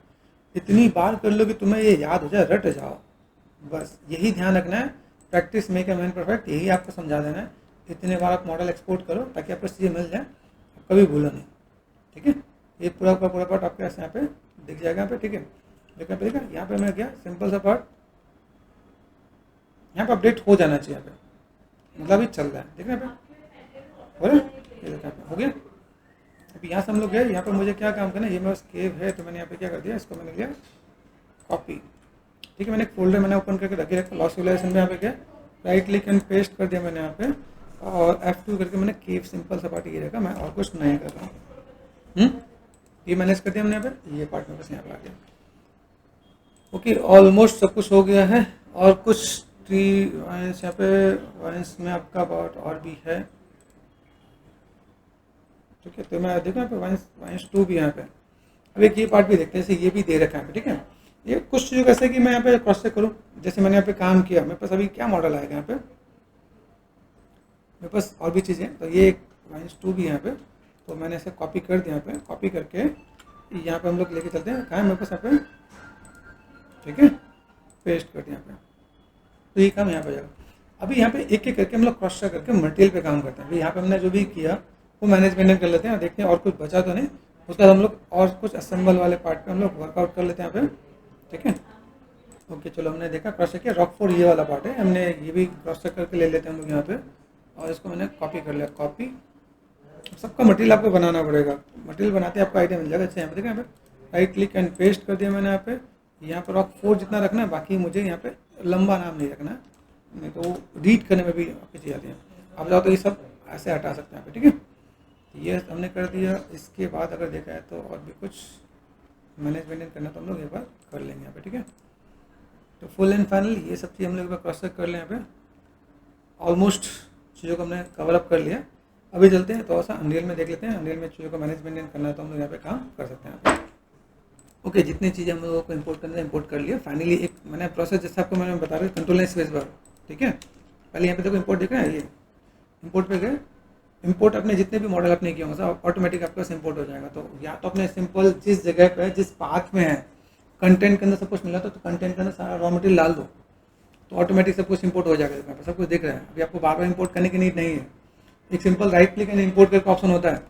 इतनी बार कर लो कि तुम्हें ये याद हो जाए, रट जाओ, बस यही ध्यान रखना है। Practice make a man perfect, यही आपको समझा देना है। इतने बार आप मॉडल एक्सपोर्ट करो ताकि आपको चीज़ें मिल जाए, कभी भूलो नहीं, ठीक है। ये पूरा का पूरा पार्ट आपके यहाँ पे दिख जाएगा यहाँ पे, ठीक है। लेकिन देखा यहाँ पे मैं गया, सिंपल सा पार्ट यहाँ पे अपडेट हो जाना चाहिए, यहाँ पे मतलब ही चल रहा है, देखना पे हो रहा है, ये देखा हो गया। अभी यहाँ से हम लोग गए, यहाँ पे मुझे क्या काम करना है, ये मेरा केव है, तो मैंने यहाँ पे क्या कर दिया, इसको मैंने लिया कॉपी, ठीक है। मैंने एक फोल्डर मैंने ओपन करके रखे रखा, लॉस रिलेशन में यहाँ पे गया, राइट क्लिक एंड पेस्ट कर दिया मैंने यहाँ पे, और F2 करके मैंने केव सिंपल सा पार्ट ये रखा, मैं और कुछ नहीं कर रहा हूँ। ये मैनेज कर दिया हमने यहाँ पे, ये पार्ट में बस यहाँ पे आ गया। ओके, ऑलमोस्ट सब कुछ हो गया है, और कुछ ट्री वाइंस यहाँ पे, वाइंस में आपका पार्ट और भी है, ठीक है। तो मैं देखो यहाँ पे वाइंस 2 भी यहाँ पे। अब एक ये पार्ट भी देखते हैं, जैसे ये भी दे रखा है, ठीक है। ये कुछ चीज़ों कैसे कि मैं यहाँ पे क्रॉस चेक करूँ, जैसे मैंने यहाँ पे काम किया, मेरे पास अभी क्या मॉडल आएगा यहाँ पे, मेरे पास और भी चीज़ें, तो ये एक वाइंस 2 भी यहाँ पे, तो मैंने इसे कॉपी कर दिया यहाँ पे, कॉपी करके यहाँ पे हम लोग लेके चलते हैं, कहाँ है मेरे पास यहाँ पे, ठीक है, पेस्ट कर दिया यहाँ पे, तो ये काम यहाँ पे जाएगा। अभी यहाँ पे एक एक करके हम लोग क्रॉस चेक करके मटेरियल पे काम करते हैं। अभी यहाँ पे हमने जो भी किया वो मैनेज मेंटेन कर लेते हैं, देखते हैं और कुछ बचा तो नहीं, उसके बाद हम लोग और कुछ असेंबल वाले पार्ट पे हम लोग वर्कआउट कर लेते हैं यहाँ पे, ठीक है। ओके, चलो हमने देखा क्रॉस चेक किया, रॉकफोर्ड ये वाला पार्ट है, हमने ये भी क्रॉस चेक करके ले लेते हैं हम लोग यहाँ पे, और इसको मैंने कॉपी कर लिया, कॉपी। सबका मटेरियल आपको बनाना पड़ेगा, मटेरियल बनाते आपको आइडिया मिल जाएगा। अच्छा यहाँ पे देखा, यहाँ पे राइट क्लिक एंड पेस्ट कर दिया मैंने यहाँ पे, यहाँ पर रॉकफोर्ड जितना रखना है, बाकी मुझे यहाँ पे लंबा नाम नहीं रखना है, नहीं तो रीड करने में भी आपकी चीज़ आती है। आप जाओ तो ये सब ऐसे हटा सकते हैं यहाँ पे, ठीक है। ये हमने कर दिया। इसके बाद अगर देखा है तो और भी कुछ मैनेज मेंटेन करना तो हम लोग एक बार कर लेंगे यहाँ पे, ठीक है। तो फुल एंड फाइनल ये सब चीज़ हम लोग एक बार क्रॉस चेक कर लें यहाँ पे, ऑलमोस्ट चीज़ों को हमने कवर अप कर लिया। अभी चलते हैं थोड़ा सा अनरियल में देख लेते हैं, अनरियल में चीज़ों को मैनेज मेंटेन करना है तो हम लोग यहाँ पे काम कर सकते हैं यहाँ पे। ओके, जितनी चीज़ें हम लोगों को इंपोर्ट करना है इंपोर्ट कर लिया। फाइनली एक मैंने प्रोसेस जैसे आपको मैंने बता रहा कंट्रोल स्पेस बार, ठीक है। पहले यहाँ पे देखो इंपोर्ट दिख रहा है, ये इंपोर्ट पे गए, इंपोर्ट अपने जितने भी मॉडल आपने किए होंगे सब ऑटोमेटिक आपके पास इंपोर्ट हो जाएगा। तो या तो अपने सिंपल जिस जगह पे जिस पाथ में है कंटेंट के अंदर सब कुछ मिला तो कंटेंट के अंदर सारा रॉ मटेरियल डाल दो तो ऑटोमेटिक सब कुछ इंपोर्ट हो जाएगा। इसमें सब कुछ दिख रहा है, अभी आपको बार बार इंपोर्ट करने की नीड नहीं है। एक simple right click and import करके ऑप्शन होता है,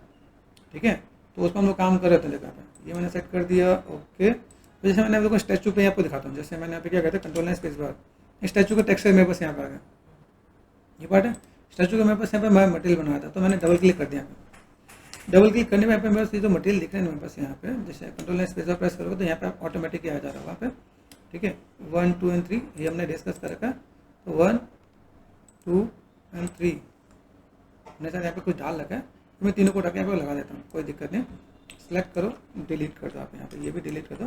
ठीक है। तो उसमें हम लोग काम कर रहे थे जगह पे, ये मैंने सेट कर दिया। ओके, तो जैसे मैंने आप लोग को स्टैचू पे आपको दिखाता हूँ, जैसे मैंने यहाँ पे क्या कहते हैं कंट्रोल स्पेस बार, स्टैचू का टेक्सचर मेरे पास यहाँ पर आ गया, ये पार्ट है स्टैचू का मेरे पास। यहाँ पे मैं मटेरियल बनाया था तो मैंने डबल क्लिक कर दिया। डबल क्लिक करने में यहाँ पे मेरे पास जो मटेरियल दिख रहे हैं मेरे पास यहाँ पे, जैसे कंट्रोल स्पेस पर प्रेस करोगे तो यहाँ पे ऑटोमेटिक आ जा रहा है वहाँ पे, ठीक है। 1 2 एंड 3 ये हमने डिस्कस कर रखा है, तो 1 2 एंड 3 हमने सर यहाँ पे कुछ डाल रखा है, तो मैं तीनों को ढक यहाँ पे लगा देता हूँ, कोई दिक्कत नहीं। सेलेक्ट करो, डिलीट कर दो आप यहाँ पे, ये भी डिलीट कर दो,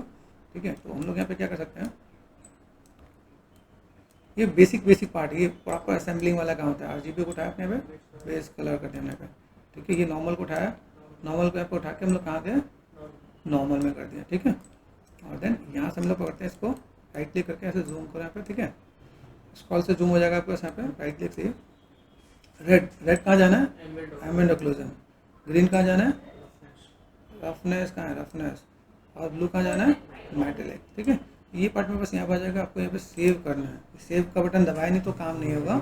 ठीक है। तो हम लोग यहाँ पे क्या कर सकते हैं, ये बेसिक पार्ट, ये प्रॉपर असेंबलिंग वाला काम होता है। आरजीबी को उठाया अपने पे, बेस कलर कर दिया हमने पे, ठीक है। ये नॉर्मल को उठाया, नॉर्मल को यहाँ पे उठा के हम लोग कहाँ गए, नॉर्मल में कर दिया, ठीक है। और देन यहाँ से हम लोग पकड़ते हैं इसको, राइट क्लिक करके ऐसे जूम करो यहाँ पे, ठीक है। स्क्रॉल से जूम हो जाएगा आपके पास यहाँ पे, राइट क्लिक से रेड कहाँ जाना है, एम्बेड ओक्लूजन। ग्रीन कहाँ जाना है, रफनेस कहाँ है, रफनेस। और ब्लू कहाँ जाना है, मेटेलिक, ठीक है। ये पार्ट में बस यहाँ पर आ जाएगा, आपको यहाँ पे सेव करना है। सेव का बटन दबाए नहीं तो काम नहीं होगा।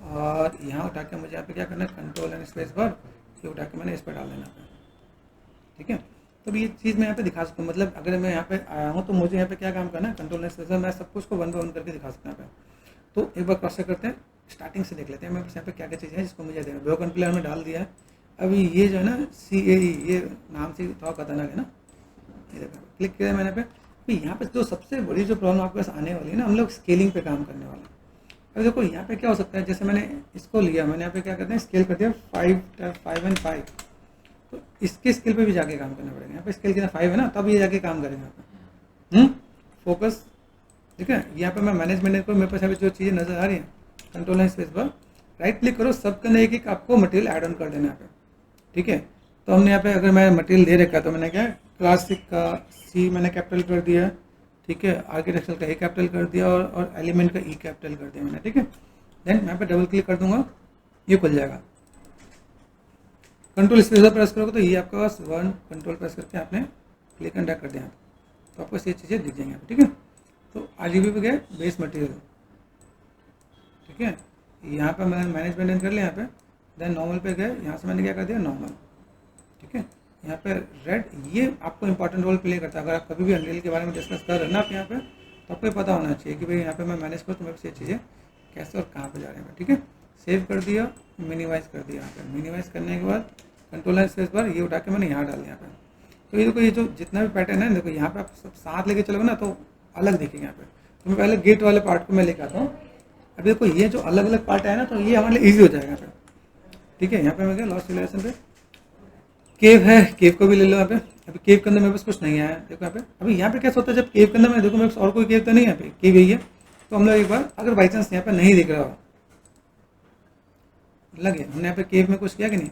और यहाँ उठा के मुझे यहाँ पे क्या करना है, कंट्रोल एंड स्पेस पर, ये उठा के मैंने इस पर डाल देना है, ठीक है। तो ये चीज़ मैं यहाँ पे दिखा सकता हूँ, मतलब अगर मैं यहाँ पे आया हूँ तो मुझे यहाँ पे क्या काम करना है, कंट्रोल एंड स्पेस पर मैं सब कुछ को वन बाय वन करके दिखा सकता हूँ यहाँ पे। तो एक बार क्रॉस चेक करते हैं, स्टार्टिंग से देख लेते हैं मेरे पास यहाँ पे क्या क्या चीज़ें हैं जिसको मुझे देना है। ब्रोकन पिलर में डाल दिया है। अभी ये जो है ना CAE, ये नाम से थोड़ा खतरनाक है ना, ये देखो क्लिक किया मैंने पे। तो यहाँ पे जो सबसे बड़ी जो प्रॉब्लम आपके पास आने वाली है ना, हम लोग स्केलिंग पे काम करने वाले हैं। अब देखो यहाँ पे क्या हो सकता है, जैसे मैंने इसको लिया, मैंने यहाँ पे क्या करते हैं, स्केल कर दिया 5 and 5, तो इसके स्केल पे भी जाके काम करना पड़ेगा। यहाँ पे स्केल कितना 5 है ना, तब ये जाके काम करेंगे यहाँ पे। फोकस, ठीक है। यहाँ पे मैं मैनेजमेंट को, मेरे पास अभी जो चीज़ें नजर आ रही है, कंट्रोल एंड स्पेस पर राइट क्लिक करो, सब करने एक आपको मटेरियल ऐड ऑन कर देना यहाँ पे, ठीक है। तो हमने यहाँ पे अगर मैं मटेरियल दे रखा तो मैंने क्या, क्लासिक का C मैंने कैपिटल कर दिया, ठीक है। आर्किटेक्चरल का A कैपिटल कर दिया, और एलिमेंट का E कैपिटल कर दिया मैंने, ठीक है। देन मैं यहाँ पे डबल क्लिक कर दूंगा, ये खुल जाएगा। कंट्रोल स्पेस पर प्रेस करोगे तो ये आपके पास वन कंट्रोल प्रेस करके आपने क्लिक एंड ड्रैग कर दिया, तो आपको ये चीज़ें दिख जाएंगी, ठीक है। तो RGB पे गए, बेस मटेरियल, ठीक है। यहाँ पे मैंने मैनेजमेंट कर लिया यहाँ पे। देन नॉर्मल पे गए, यहाँ से मैंने क्या कर दिया, नॉर्मल, ठीक है। यहाँ पे रेड, ये आपको इंपॉर्टेंट रोल प्ले करता है। अगर आप कभी भी अनरियल के बारे में डिस्कस कर रहे हैं ना आप यहाँ पे, तो आपको पता होना चाहिए कि भाई यहाँ पे मैं मैनेज करूँ तो मेरे से चीज़ें कैसे और कहाँ पे जा रहे हैं, ठीक है। सेव कर दिया, मिनिमाइज कर दिया। यहाँ पे मिनिमाइज करने के बाद कंट्रोल एंड स्पेस पर ये उठा के मैंने यहाँ डाल दिया यहाँ पे। तो ये देखो, ये जो जितना भी पैटर्न है देखो, यहाँ पे आप सब साथ लेके चलोगे ना तो अलग दिखेंगे यहाँ पे। तो मैं पहले गेट वाले पार्ट को मैं लेके आता हूँ। अभी देखो ये जो अलग अलग पार्ट है ना, तो ये हमारे लिए ईजी हो जाएगा यहाँ पे, ठीक है। यहाँ पे मैं गया लॉस्ट रिलेशन पे, केव है, केव को भी ले लो यहाँ पे। अभी केव के अंदर मेरे पास कुछ नहीं आया, देखो यहाँ पे। अभी यहाँ पे कैसा होता है, जब केव के अंदर मैं देखो मेरे पास और कोई केव तो नहीं है, यहाँ पे केव यही है। तो हम लोग एक बार अगर बाई चांस यहाँ पे नहीं दिख रहा हो, लगे हमने यहाँ पे केव में कुछ किया कि नहीं,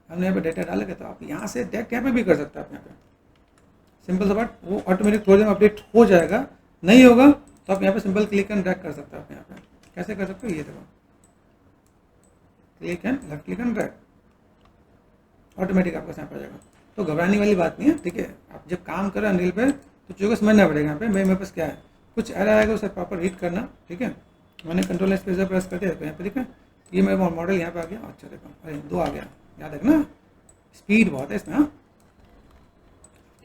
हमने यहाँ पे डेटा डाला क्या, तो आप यहाँ से डायरेक्ट यहाँ पे भी कर सकते हैं आप यहाँ पे। सिंपल सा बात, वो ऑटोमेटिक थोड़ी देर में अपडेट हो जाएगा। नहीं होगा तो आप यहाँ पे सिंपल क्लिक एंड ड्रैग कर सकते हैं आप यहाँ पे। कैसे कर सकते हो, ये देखो, click and left click and drag, automatic आपका यहाँ पे आ जाएगा। तो घबराने वाली बात नहीं है, ठीक है। आप जब काम करें अनरियल पे तो चीज़ों को समझना पड़ेगा। यहाँ पे मेरे पास क्या है, कुछ एरर आएगा उसे प्रॉपर रीड करना, ठीक है। मैंने कंट्रोल स्पेस प्रेस कर दिया, यहाँ पे देखा ये मेरा मॉडल यहाँ पे आ गया। अच्छा देखो, अरे 2 आ गया, याद रखना स्पीड बहुत है इसमें। हाँ,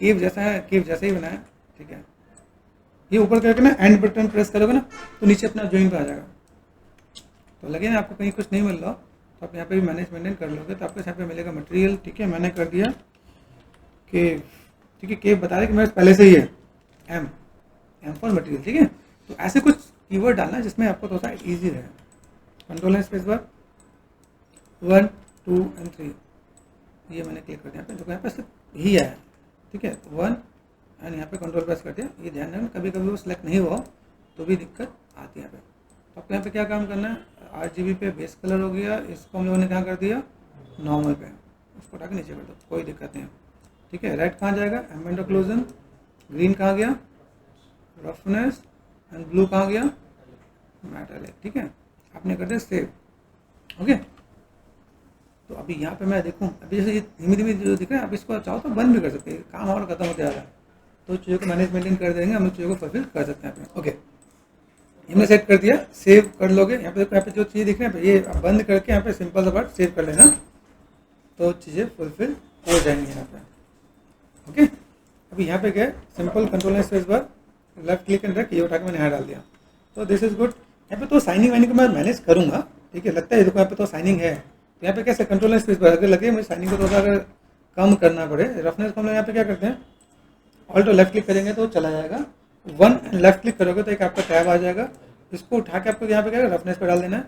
केव जैसा है, केव जैसे ही बनाया, ठीक है। ये ऊपर करके ना एंड बटन प्रेस करोगे ना तो नीचे अपना ज्वाइन पे आ जाएगा। तो लगे ना आपको कहीं कुछ नहीं मिल रहा तो आप यहाँ पे भी मैनेजमेंट कर लोगे तो आपको यहाँ पे मिलेगा मटेरियल, ठीक है। मैंने कर दिया केव, ठीक है। केव बता रहे कि मेरे पहले से ही है, एम फॉर मटेरियल, ठीक है। तो ऐसे कुछ कीवर्ड डालना जिसमें आपको थोड़ा सा ईजी रहे। कंट्रोल स्पेस पर 1 2 and 3, ये मैंने क्लिक कर दिया यहाँ पे, देखो यहाँ पे सिर्फ यही आया, ठीक है। 1 एंड यहाँ पे कंट्रोल प्रेस कर दिया। ये ध्यान रखना कभी कभी वो सिलेक्ट नहीं हुआ तो भी दिक्कत आती है यहाँ पे। तो आपको यहाँ पे क्या काम करना है, RGB पे बेस कलर हो गया, इसको हम लोगों ने कहाँ कर दिया, नॉर्मल पे, उसको उठा के नीचे कर दो, कोई दिक्कत नहीं है, ठीक है। रेड कहाँ जाएगा, एम्बेड ओक्लूजन। ग्रीन कहाँ गया, रफनेस। एंड ब्लू कहाँ गया, मेटालिक, ठीक है। आपने कर दिया सेव, ओके। तो अभी यहाँ पे मैं देखूँ, अभी जैसे ये धीमे धीमे जो दिख रहा है, आप इसको चाहो तो बंद भी कर सकते हैं, काम और खत्म होते जा रहा है। तो चीज़ों को मैनेज मेंटेन कर देंगे, हम चीज़ों को फुलफिल कर सकते हैं, ओके। हमने सेट कर दिया, सेव कर लोगे। यहाँ पे देखो, यहाँ पे जो चीज़ दिख रही है ये बंद करके यहाँ पे सिंपल सा बात सेव कर लेना, तो चीज़ें फुलफिल हो जाएंगी यहाँ पे, ओके। अभी यहाँ पे गए, सिंपल कंट्रोल स्पेस पर लेफ्ट क्लिक एंड ड्रैग, ये उठा के मैंने यहाँ डाल दिया, तो दिस इज गुड। यहाँ पे तो साइनिंग वाइनिंग को मैं मैनेज करूँगा, ठीक है। लगता है देखो यहाँ पे तो साइनिंग है, तो यहाँ पे कैसे कंट्रोल स्पेस पर अगर लगे मुझे साइनिंग को थोड़ा अगर कम करना पड़े, रफनेस को हम लोग यहाँ पे क्या करते हैं, ऑल्ट लेफ्ट क्लिक करेंगे तो चला जाएगा। 1 लेफ्ट क्लिक करोगे तो एक आपका टैब आ जाएगा, इसको उठा के आपको यहाँ पे क्या रफनेस पे डाल देना है,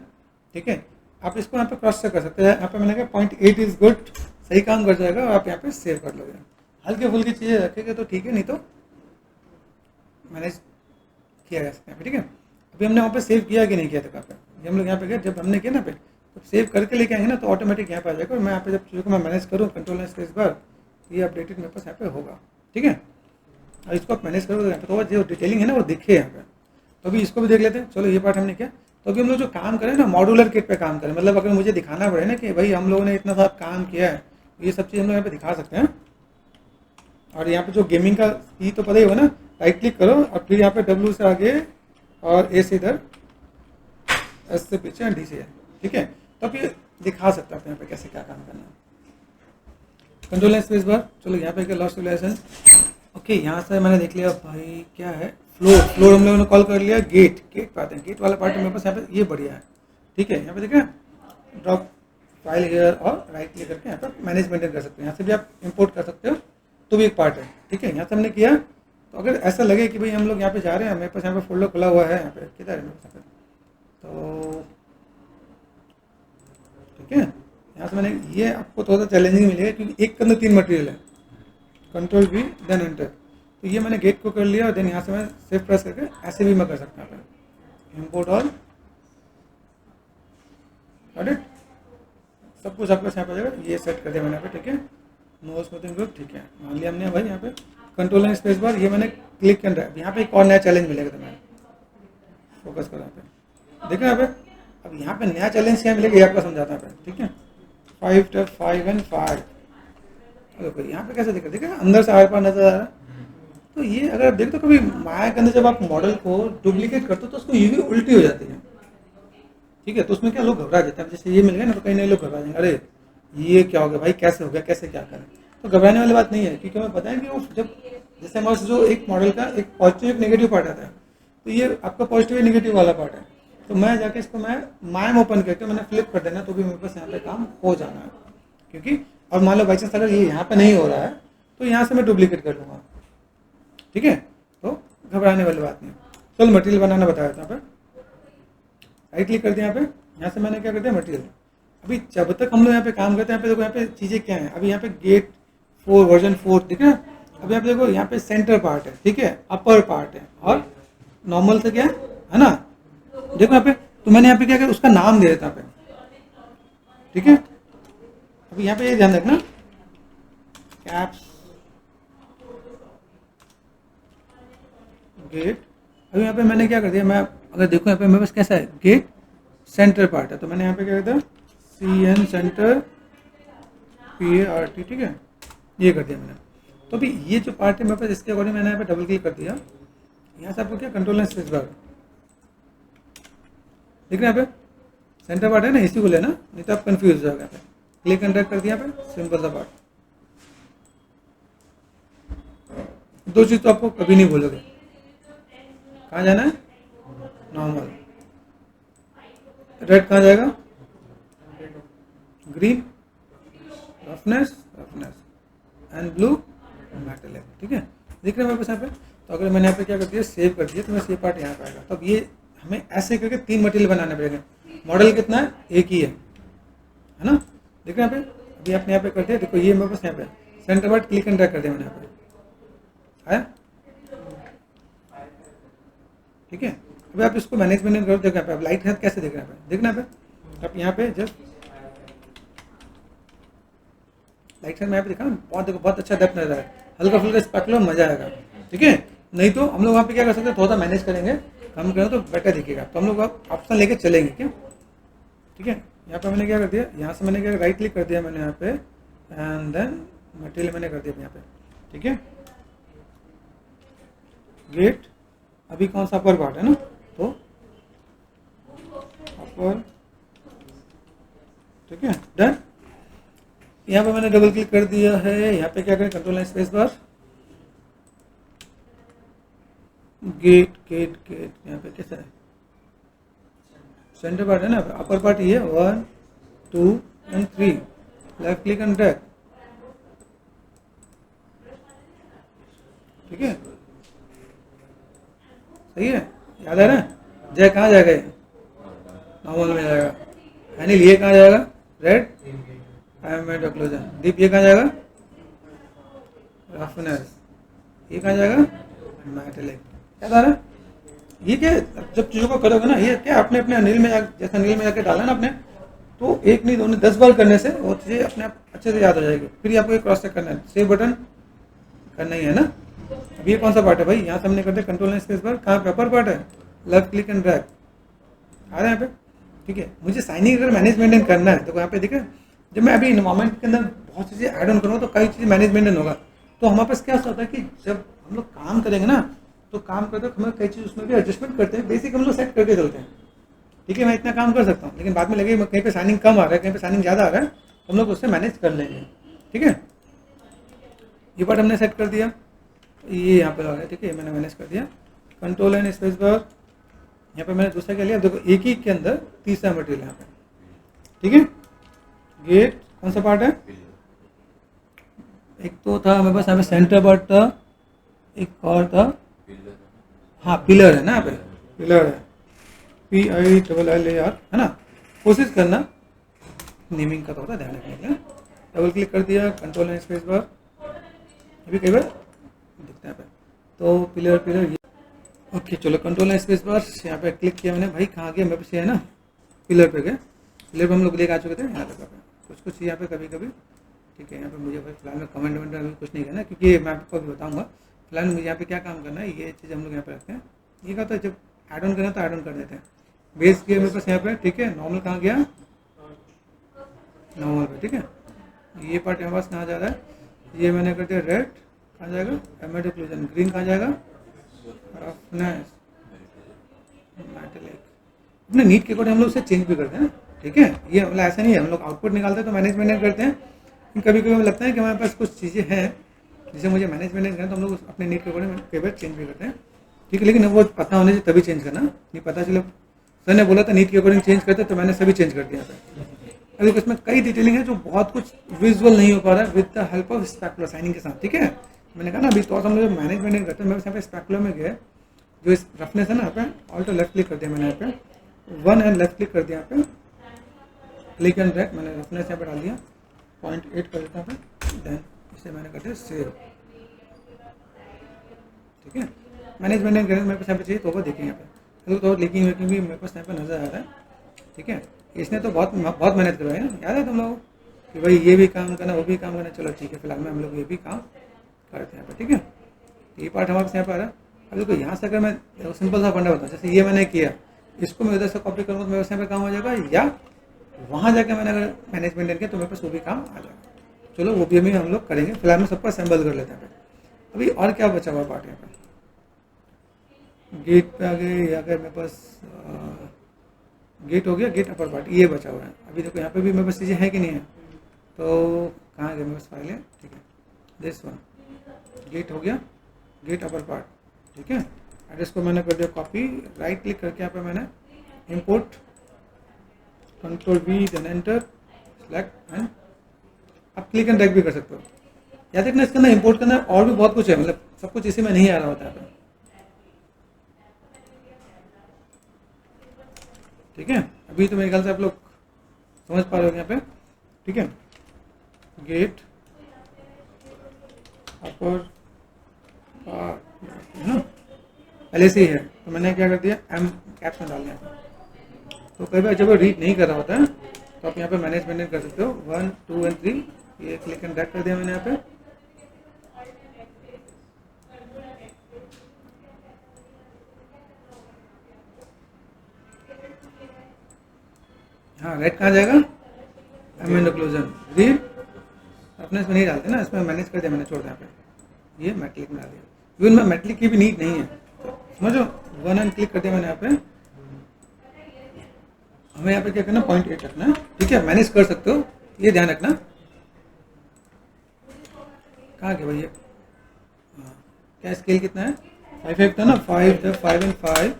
ठीक है। आप इसको यहाँ पे क्रॉस से कर सकते हैं। यहाँ पे मैंने कहा 0.8 इज गुड, सही काम कर जाएगा और आप यहाँ पे सेव कर लोगे। हल्के फुल्की चीज़ें रखेंगे तो ठीक है, नहीं तो मैनेज किया जा सकता है। ठीक है, अभी हमने वहाँ पे सेव किया कि नहीं किया था पे, ये हम लोग यहाँ पे गए, जब हमने किया ना पे, तो सेव करके लेके आएंगे ना तो ऑटोमेटिक यहाँ पे आ जाएगा। और मैं यहाँ पे जब चीज़ों को मैं मैनेज करूँ कंट्रोल एंड स्पेस बार, ये अपडेटेड मेरे पास यहाँ पे होगा। ठीक है, और इसको आप मैनेज करोगे यहाँ पे तो जो डिटेलिंग है ना वो दिखे यहाँ पे। तो अभी इसको भी देख लेते हैं। चलो ये पार्ट हमने किया। तो अभी हम लोग जो काम करें ना मॉड्यूलर किट पे काम करें, मतलब अगर मुझे दिखाना पड़े ना कि भाई हम लोगों ने इतना सा काम किया है, ये सब चीज़ हम लोग यहाँ पे दिखा सकते हैं। और यहाँ पे जो गेमिंग का ई तो पता ही होगा ना, राइट क्लिक करो और फिर यहाँ पे डब्ल्यू से आगे और ए से इधर, एस से पीछे, डी से। ठीक है, तो अब ये दिखा सकता है यहाँ पे कैसे क्या काम करना है। कंट्रोल एंड स्पेस बार। चलो यहाँ पे क्या लॉस्ट सिविलाइजेशन। ओके, यहाँ से मैंने देख लिया भाई क्या है, फ्लोर हम लोगों ने कॉल कर लिया। गेट पाते हैं, गेट वाला पार्ट मेरे पास यहाँ पे ये बढ़िया है। ठीक है, यहाँ पे देखिए ड्रॉप फाइल हेयर और राइट क्लिक करके यहाँ पे मैनेज मेंटेन कर सकते हो। यहाँ से भी आप इंपोर्ट कर सकते हो, तो भी एक पार्ट है। ठीक है, यहाँ से हमने किया। तो अगर ऐसा लगे कि भाई हम लोग यहाँ पे जा रहे हैं, मेरे पास यहाँ पे फोल्डर खुला हुआ है, यहाँ पे किधर है मेरे पास, तो ठीक है, यहाँ से मैंने ये आपको थोड़ा सा चैलेंजिंग मिलेगा क्योंकि एक के अंदर 3 मटेरियल है। Control V then enter. तो ये मैंने गेट को कर लिया और देन यहाँ से मैं शिफ्ट प्रेस करके ऐसे भी मैं कर सकता हूँ। इंपोर्ट ऑल, गॉट इट, सब कुछ आपका यहाँ पे आ जाएगा। ये सेट कर दिया मैंने यहाँ पे। ठीक है, नो स्मूथिंग ग्रुप। ठीक है, मान लिया हमने भाई यहाँ पे कंट्रोल एंड स्पेस बार, ये मैंने क्लिक कर रहा है। यहाँ पे एक और नया चैलेंज मिलेगा, तो मैं फोकस करो यहाँ पे, देखो यहाँ पे। अब यहाँ पे नया चैलेंज क्या मिलेगा ये आपको समझाता है। ठीक है, 5 एंड 5। देखो यहाँ पे कैसे दिख रहा है, अंदर से आर पार नजर आ रहा है। तो ये अगर देख तो कभी माया के अंदर जब आप मॉडल को डुप्लीकेट करते हो तो उसको यूवी उल्टी हो जाती है। ठीक है, तो उसमें क्या लोग घबरा जाते हैं। जैसे ये मिल गया ना तो कई नए लोग घबरा जाएंगे, अरे ये क्या हो गया भाई, कैसे हो गया, कैसे क्या करें। तो घबराने वाली बात नहीं है, क्योंकि हमें पता है कि वो जब जैसे हमारे जो एक मॉडल का एक पॉजिटिव एक नेगेटिव पार्ट आता है, तो ये आपका पॉजिटिव नेगेटिव वाला पार्ट है। तो मैं जाके इसको मैं माइम ओपन करके मैंने फ्लिप कर देना, तो भी मेरे पास यहाँ पे काम हो जाना है। क्योंकि अब मान लो बाई चांस अगर ये यहाँ पे नहीं हो रहा है तो यहाँ से मैं डुप्लीकेट कर लूँगा। ठीक है, तो घबराने वाली बात नहीं। चलो मटेरियल बनाना बताया था यहाँ पे, राइट क्लिक कर दिया यहाँ से मैंने क्या कर दिया मटेरियल। अभी जब तक हम लोग यहाँ पे काम करते हैं, यहाँ पे देखो यहाँ पे चीज़ें क्या है। अभी यहाँ पे गेट 4 वर्जन 4, ठीक है। अब यहाँ पे देखो यहाँ पे सेंटर पार्ट है, ठीक है, अपर पार्ट है और नॉर्मल से क्या है ना। देखो यहाँ पे तो मैंने यहाँ पे क्या किया, उसका नाम दे देता है। ठीक है, अभी यहाँ पे ये ध्यान रखना, कैप्स गेट। अभी यहाँ पे मैंने क्या कर दिया, मैं अगर देखो यहाँ पे मेरे पास कैसा है, गेट सेंटर पार्ट है, तो मैंने यहाँ पे क्या कर दिया, CN सेंटर PART, ठीक है, ये कर दिया मैंने। तो अभी ये जो पार्ट है मेरे पास, इसके अकॉर्डिंग मैंने यहाँ पे डबल क्लिक कर दिया। यहाँ से आपको क्या कंट्रोल एंड स्पेस बार देख रहे हैं, यहाँ पे सेंटर पार्ट है ना, इसी को लेना, नहीं तो आप कंफ्यूज हो जाओगे। यहाँ पे क्लिक एंड ड्रैग कर दिया, यहाँ पे सिंपल सा पार्ट। दो चीज तो आपको कभी नहीं भूलोगे, कहाँ जाना है, नॉर्मल, रेड कहाँ जाएगा, green, roughness and blue metal है। ठीक है, दिख रहा है मेरे पास यहाँ पे। तो अगर मैंने यहाँ पे क्या कर दिया, सेव कर दिया, तो मैं सेव पार्ट यहाँ पे आएगा। तो अब ये हमें ऐसे करके 3 मटेरियल बनाने पड़ेंगे। मॉडल कितना है, एक ही है ना, देख रहे हैं यहाँ पे। अभी आपने यहाँ पे कर दिया, देखो ये मेरे पास यहाँ पे centre part, click and drag कर दिया मैंने यहाँ पे, आया। ठीक है, अभी आप इसको मैनेजमेंट करो, देखो यहाँ पे आप लाइट हेल्थ कैसे देख रहे हैं, देखना यहाँ पे। आप यहाँ पे जस्ट लाइट हेल्थ में यहाँ पे देखा, बहुत देखो बहुत अच्छा डेप्थ नजर आ रहा है, हल्का फुल्का स्पेकुलर, मजा आएगा। ठीक है, नहीं तो हम लोग वहाँ पे क्या कर सकते हैं, थोड़ा मैनेज करेंगे, कम करें तो बेटर दिखेगा। तो हम लोग ऑप्शन लेके चलेंगे क्या। ठीक है, यहाँ पे मैंने क्या कर दिया, यहाँ से मैंने क्या राइट क्लिक कर दिया मैंने यहाँ पे, एंड देन मटेरियल मैंने कर दिया यहाँ पे। ठीक है, गेट अभी कौन सा अपर पार्ट है ना, तो अपर, ठीक है, डन। यहाँ पे मैंने डबल क्लिक कर दिया है, यहाँ पे क्या करें, control and space bar, get get get, यहाँ पे कैसा है, सेंटर पार्ट है ना, अपर पार्ट ये 1 2 and 3, left click and drag. ठीक है, सही है, याद है ना। जय कहाँ जाएगा, ये नॉर्मल में जाएगा। अनिल ये कहाँ जाएगा, red, I am at occlusion. Deep ये कहाँ जाएगा, रफनेस, ये कहाँ जाएगा मेटेलिक। क्या था रहा है? ये क्या जब चीज़ों को करोगे ना, ये क्या अपने अपने नील में जैसा नील में जाके डाला ना आपने, तो एक नहीं दो नहीं 10 बार करने से वो चीज़ें अपने आप अच्छे से याद हो जाएगी। फिर आपको क्रॉस चेक करना है, सेव बटन करना ही है ना। अब ये कौन सा पार्ट है भाई, यहाँ से हमने करते कंट्रोल एंड स्पेस बार, कहाँ पे अपर पार्ट है, लेफ्ट क्लिक एंड ड्रैग आ रहा है यहाँ पे। ठीक है, मुझे साइनिंग अगर मैनेज मेंटेन करना है तो यहाँ पे देखा, जब मैं अभी इन्वायरमेंट के अंदर बहुत चीज़ें ऐड ऑन करूँगा तो कई चीज़ें मैनेज मेंटेन होगा। तो हमारे पास क्या होता है कि जब हम लोग काम करेंगे ना, तो काम करते वक्त हमें कई चीज़ उसमें भी एडजस्टमेंट करते हैं, बेसिक हम लोग सेट करके चलते हैं। ठीक है, मैं इतना काम कर सकता हूँ, लेकिन बाद में लगे कहीं पे साइनिंग कम आ रहा है, कहीं पे साइनिंग ज़्यादा आ रहा है, तो हम लोग उससे मैनेज कर लेंगे। ठीक है, ये पार्ट हमने सेट कर दिया, ये यहाँ पे आ गया। ठीक है, मैंने मैनेज कर दिया। कंट्रोल एंड स्पेस बार, यहाँ पे मैंने दूसरा क्या लिया, देखो एक ही के अंदर तीसरा मटेरियल यहाँ पे। ठीक है, गेट कौन सा पार्ट है, एक तो था मेरे पास यहाँ पे सेंटर पार्ट था, एक और था, हाँ पिलर है ना, यहाँ पे पिलर है, PILLAR है ना। कोशिश करना नेमिंग का थोड़ा ध्यान रखने के लिए। डबल क्लिक कर दिया, कंट्रोल एंड स्पेस बार, अभी कई बार दिखता है पे, तो पिलर ये ओके। चलो कंट्रोल एंड स्पेस बार यहाँ पे क्लिक किया मैंने, भाई कहाँ गया मेरे पास, है ना पिलर पे गए, पिलर पे हम लोग लेके आ चुके थे यहाँ तक पे कुछ यहाँ पे कभी कभी। ठीक है, यहाँ पे मुझे फिलहाल में कमेंट वमेंट अभी कुछ नहीं करना, क्योंकि मैं आपको अभी बताऊँगा। फिलहाल मुझे यहाँ पे क्या काम करना है, ये चीज़ हम लोग यहाँ पे रखते हैं। ये कहता है जब एड ऑन करना तो एड ऑन कर देते हैं। बेस किया मेरे पास यहाँ पे, ठीक है। नॉर्मल कहाँ गया, नॉर्मल पे, ठीक है। ये पार्ट हमारे पास कहाँ जा रहा है, ये मैंने कर दिया रेड, कहाँ जाएगा एमिड ओक्लूजन, ग्रीन कहाँ जाएगा रफनेस, मेटेलिक। अपने नीड के अकॉर्डिंग हम लोग उसे चेंज भी करते हैं। ठीक है, ये मतलब ऐसा नहीं है हम लोग आउटपुट निकालते हैं तो मैनेजमेंट करते हैं। कभी कभी हमें लगता है कि हमारे पास कुछ चीज़ें हैं जिसे मुझे मैनेजमेंट करें, तो हम लोग अपने नीड के अकॉर्डिंग कई बार चेंज भी करते हैं। ठीक है, लेकिन वो पता होने से तभी चेंज करना, नहीं पता चलो सर ने बोला था नीड के अकॉर्डिंग चेंज करते, तो मैंने सभी चेंज कर दिया था। अभी इसमें कई डिटेलिंग है जो बहुत कुछ विजुअल नहीं हो पा रहा है with the help of specular signing के साथ। ठीक है, मैंने कहा ना अभी तो हम लोग मैनेजमेंट करते हैं। मैं यहाँ पे स्पेकुलर में गया, जो इस रफनेस है ना, यहाँ पे ऑल्टो लेफ्ट क्लिक कर दिया मैंने, यहाँ पे 1 एंड लेफ्ट क्लिक कर दिया, यहाँ पे क्लिक एंड ड्रैग, मैंने रफनेस यहाँ पे डाल दिया 0.8 कर देता है, देन इसे मैंने कर दिया सेव। ठीक है, मैनेजमेंट करें मेरे पास यहाँ पे चाहिए तो वो देखेंगे यहाँ पे, तो लीकिंग वेकिंग भी मेरे पास यहाँ पे नजर आ रहा है। ठीक है, इसने तो बहुत मेहनत करवाई ना, याद है तुम लोगों कि भाई ये भी काम करना वो भी काम करना। चलो ठीक है, फिलहाल में हम लोग ये भी काम करते हैं यहाँ पे। ठीक है, ये पार्ट हमारे पास यहाँ पे आ रहा है। अब देखो यहाँ से अगर मैं सिंपल सा फंडा बताऊँ, जैसे ये मैंने किया, इसको मैं उधर से कॉपी करूँगा तो मेरे पास यहाँ पे काम हो जाएगा, या वहाँ जाकर मैंने अगर मैनेजमेंट किया तो मेरे पास वो भी काम आ जाएगा। चलो वो भी हम लोग करेंगे, फिलहाल में सबको असेंबल कर लेते हैं। अभी और क्या बचा हुआ पार्ट यहाँ पे, गेट पे आ गए, या अगर मेरे पास गेट हो गया, गेट अपर पार्ट ये बचा हुआ है। अभी देखो यहाँ पे भी मेरे पास चीज़ें हैं कि नहीं है, तो कहाँ गए मेरे पास फाइल है। ठीक है, दिस वन गेट हो गया, गेट अपर पार्ट। ठीक है, एड्रेस को मैंने कर दिया कॉपी, राइट क्लिक करके यहाँ पे मैंने import, control V then enter, select and आप क्लिक एंड ड्रैग भी कर सकते हो। याद रखना इसके अंदर इंपोर्ट करना और भी बहुत कुछ है, मतलब सब कुछ इसी में नहीं आ रहा होता है। ठीक है, अभी तो मेरे ख्याल से आप लोग समझ पा रहे हो यहाँ पे। ठीक है, गेट अपर पार्ट ना पहले से ही है, तो मैंने क्या कर दिया M कैप्स में डाल दिया। तो कई बार जब रीड नहीं कर रहा होता है तो आप यहाँ पे मैनेजमेंट कर सकते हो, 1 2 एंड 3, ये क्लिक एंड ड्रैग कर दिया मैंने यहाँ पे। हाँ, रेड कहाँ जाएगा एमिड ओक्लूजन, ग्रीन अपने इसमें नहीं डालते ना, इसमें मैनेज कर दिया मैंने, छोड़ दिया यहाँ पे, ये मेटलिक में डाल दिया। इवन में मेटलिक की भी नीड नहीं है, तो समझो 1 एंड क्लिक कर दिया मैंने यहाँ पे। हमें यहाँ पे क्या करना, 0.8 रखना है। ठीक है, मैनेज कर सकते हो, ये ध्यान रखना। कहाँ गया भैया, क्या स्केल कितना है, 5 था ना, 5 एंड 5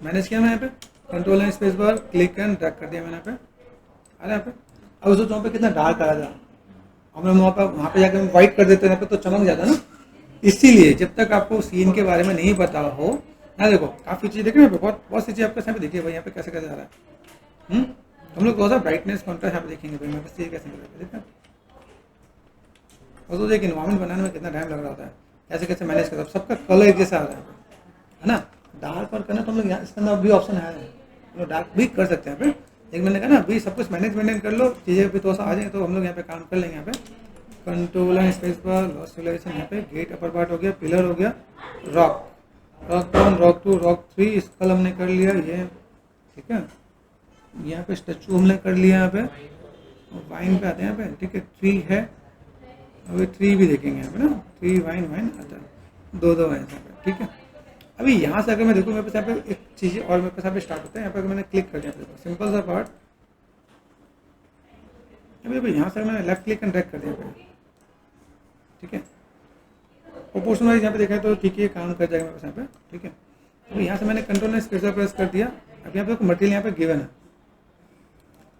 मैनेज किया मैं यहाँ पे, control and space bar click and drag कर दिया मैंने यहाँ पे। अरे यहाँ पे अब उस वहाँ पे कितना डार्क आ रहा, हम वहाँ पे जाकर व्हाइट कर देते हैं यहाँ पे, तो चमक जाता ना। इसीलिए जब तक आपको सीन के बारे में नहीं पता हो ना, देखो काफ़ी चीज़ देखें, बहुत सी चीज़ आपके यहाँ पे देखिए भाई, यहाँ पे कैसे कैसे आ रहा है। हम लोग बहुत ब्राइटनेस कॉन्ट्रास्ट यहाँ पे देखेंगे भाई, मेरे पास ये कैसे देखा। और सोचो एक इन्वायरमेंट बनाने में कितना टाइम लग रहा होता है, कैसे कैसे मैनेज करता है, सबका कलर एक जैसा आ रहा है ना। डार्क और करना तो हम लोग यहाँ इसके अंदर भी ऑप्शन है, हम लोग डार्क भी कर सकते हैं यहाँ पे। एक मैंने कहा ना अभी सब कुछ मैनेज कर लो, चीज़ें भी थोड़ा सा आ जाएंगे तो हम लोग यहाँ पे काम कर लेंगे। यहाँ पे control and space bar, loss civilization, यहाँ पे गेट अपर पार्ट हो गया, पिलर हो गया, rock, rock 1, rock 2, rock 3 skull हमने कर लिया ये, ठीक है। यहाँ पे स्टैचू हमने कर लिया, यहाँ पे वाइन पे आते हैं यहाँ पे, ठीक है। ट्री है, अभी ट्री भी देखेंगे यहाँ पे ना, ट्री वाइन वाइन आता है, दो वाइन यहाँ पे, ठीक है। अभी यहाँ से अगर मैं देखूँ मेरे पास यहाँ पे एक चीज़ और मेरे पास यहाँ पे स्टार्ट होता है, यहाँ पे अगर मैंने क्लिक कर दिया देखो सिंपल सा पार्ट, अभी यहाँ से मैंने लेफ्ट क्लिक एंड ड्रैग कर दिया पे, ठीक है। प्रोपोर्शन वाइज यहाँ पे देखा है तो ठीक है काम कर जाएगा मेरे पास यहाँ पे, ठीक है। तो यहाँ से मैंने कंट्रोल ने स्पेस प्रेस कर दिया। अब यहाँ पे मटेरियल यहाँ पे गिवन है,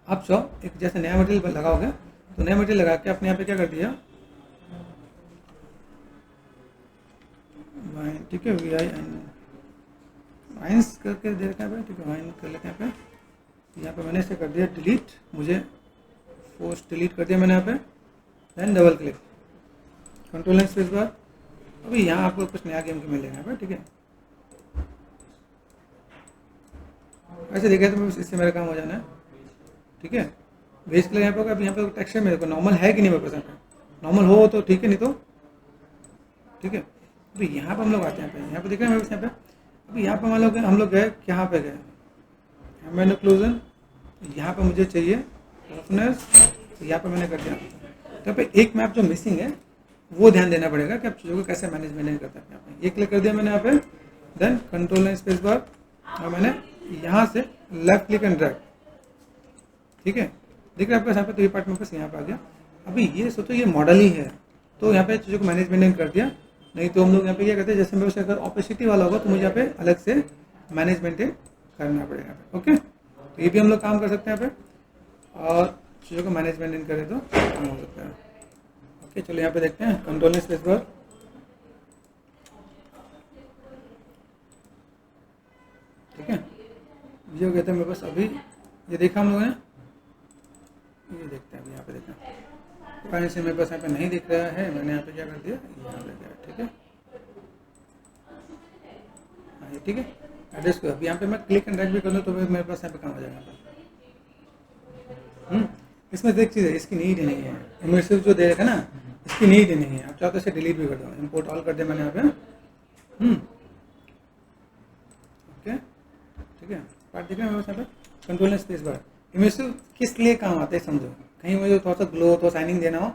आप चाहो एक जैसे नया मटेरियल लगाओगे तो नया मटेरियल लगा के आपने यहाँ पे क्या कर दिया वाइन, ठीक है, वाइन्स करके दे रखा है, ठीक है, वाइन कर लेते हैं यहाँ पे। यहाँ पे मैंने इसे कर दिया डिलीट, मुझे फोर्स डिलीट कर दिया मैंने यहाँ पे, then double click, control and space bar. अभी यहाँ आपको कुछ नया गेम मिलेगा यहाँ पे, ठीक है। ऐसे देखा तो इससे मेरा काम हो जाना है, ठीक है। बेस कलर यहाँ पे होगा, अभी यहाँ पे टेक्सचर मेरे को नॉर्मल है कि नहीं मेरे पास, यहाँ पे नॉर्मल हो तो ठीक है, नहीं तो ठीक है। अभी यहाँ पे हम लोग आते हैं, यहाँ पे देख रहे हैं मेरे पास यहाँ पे। अभी यहाँ पे हम लोग गए, कहाँ पे गए, मैंने क्लोजन, यहाँ पे मुझे चाहिए रफनेस, तो यहाँ पे मैंने कर दिया। तो यहाँ पे एक मैप जो मिसिंग है वो ध्यान देना पड़ेगा कि आप चीज़ों को कैसे मैनेज करते हैं। यहाँ पे ये क्लिक कर दिया मैंने यहाँ पे, then control and space bar, और मैंने यहाँ से लेफ्ट क्लिक एंड ड्रैग, ठीक है। देख रहे हैं आपके यहाँ पे, तो ये पार्ट मेरे पास यहाँ पे आ गया। अभी ये सोचो ये मॉडल ही है, तो यहाँ पे चीज़ों को मैनेज कर दिया। नहीं तो हम लोग यहाँ पे क्या करते हैं, जैसे मेरे पास अगर ऑपोसिटी वाला होगा तो मुझे यहाँ पे अलग से मैनेज करना पड़ेगा यहाँ पे, ओके। तो ये भी हम लोग काम कर सकते हैं यहाँ पे, और चीज़ों को मैनेज करें तो काम हो सकता है, ओके। चलो यहाँ पे देखते हैं कंट्रोल स्पेस बार, ठीक है। ये हो गया था मेरे पास। अभी ये देखा हम लोगों ने, ये देखते हैं अभी यहाँ पे देखते हैं, पानी से मेरे पास यहाँ पे नहीं दिख रहा है, मैंने यहाँ पे क्या कर दिया, यहाँ पे गया, ठीक है। हाँ ये ठीक है, एड्रेस को अभी यहाँ पे मैं क्लिक एंड ड्रैग भी कर लूँ तो मेरे पास यहाँ पे काम हो जाएगा। इसमें देख चीज़ है, इसकी नीड नहीं है, इमर्सिव जो दे रखा है ना, इसकी नीड नहीं है। आप चाहो तो इसे डिलीट भी कर दो, इम्पोर्ट ऑल कर दिया मैंने यहाँ पे, ओके, ठीक है। पार्ट दिख रहा है मेरे पास यहाँ पे, कंट्रोल स्पेस बार। इमर्सिव किस लिए काम आता है समझो, कहीं मुझे थोड़ा सा ग्लो थोड़ा शाइनिंग देना हो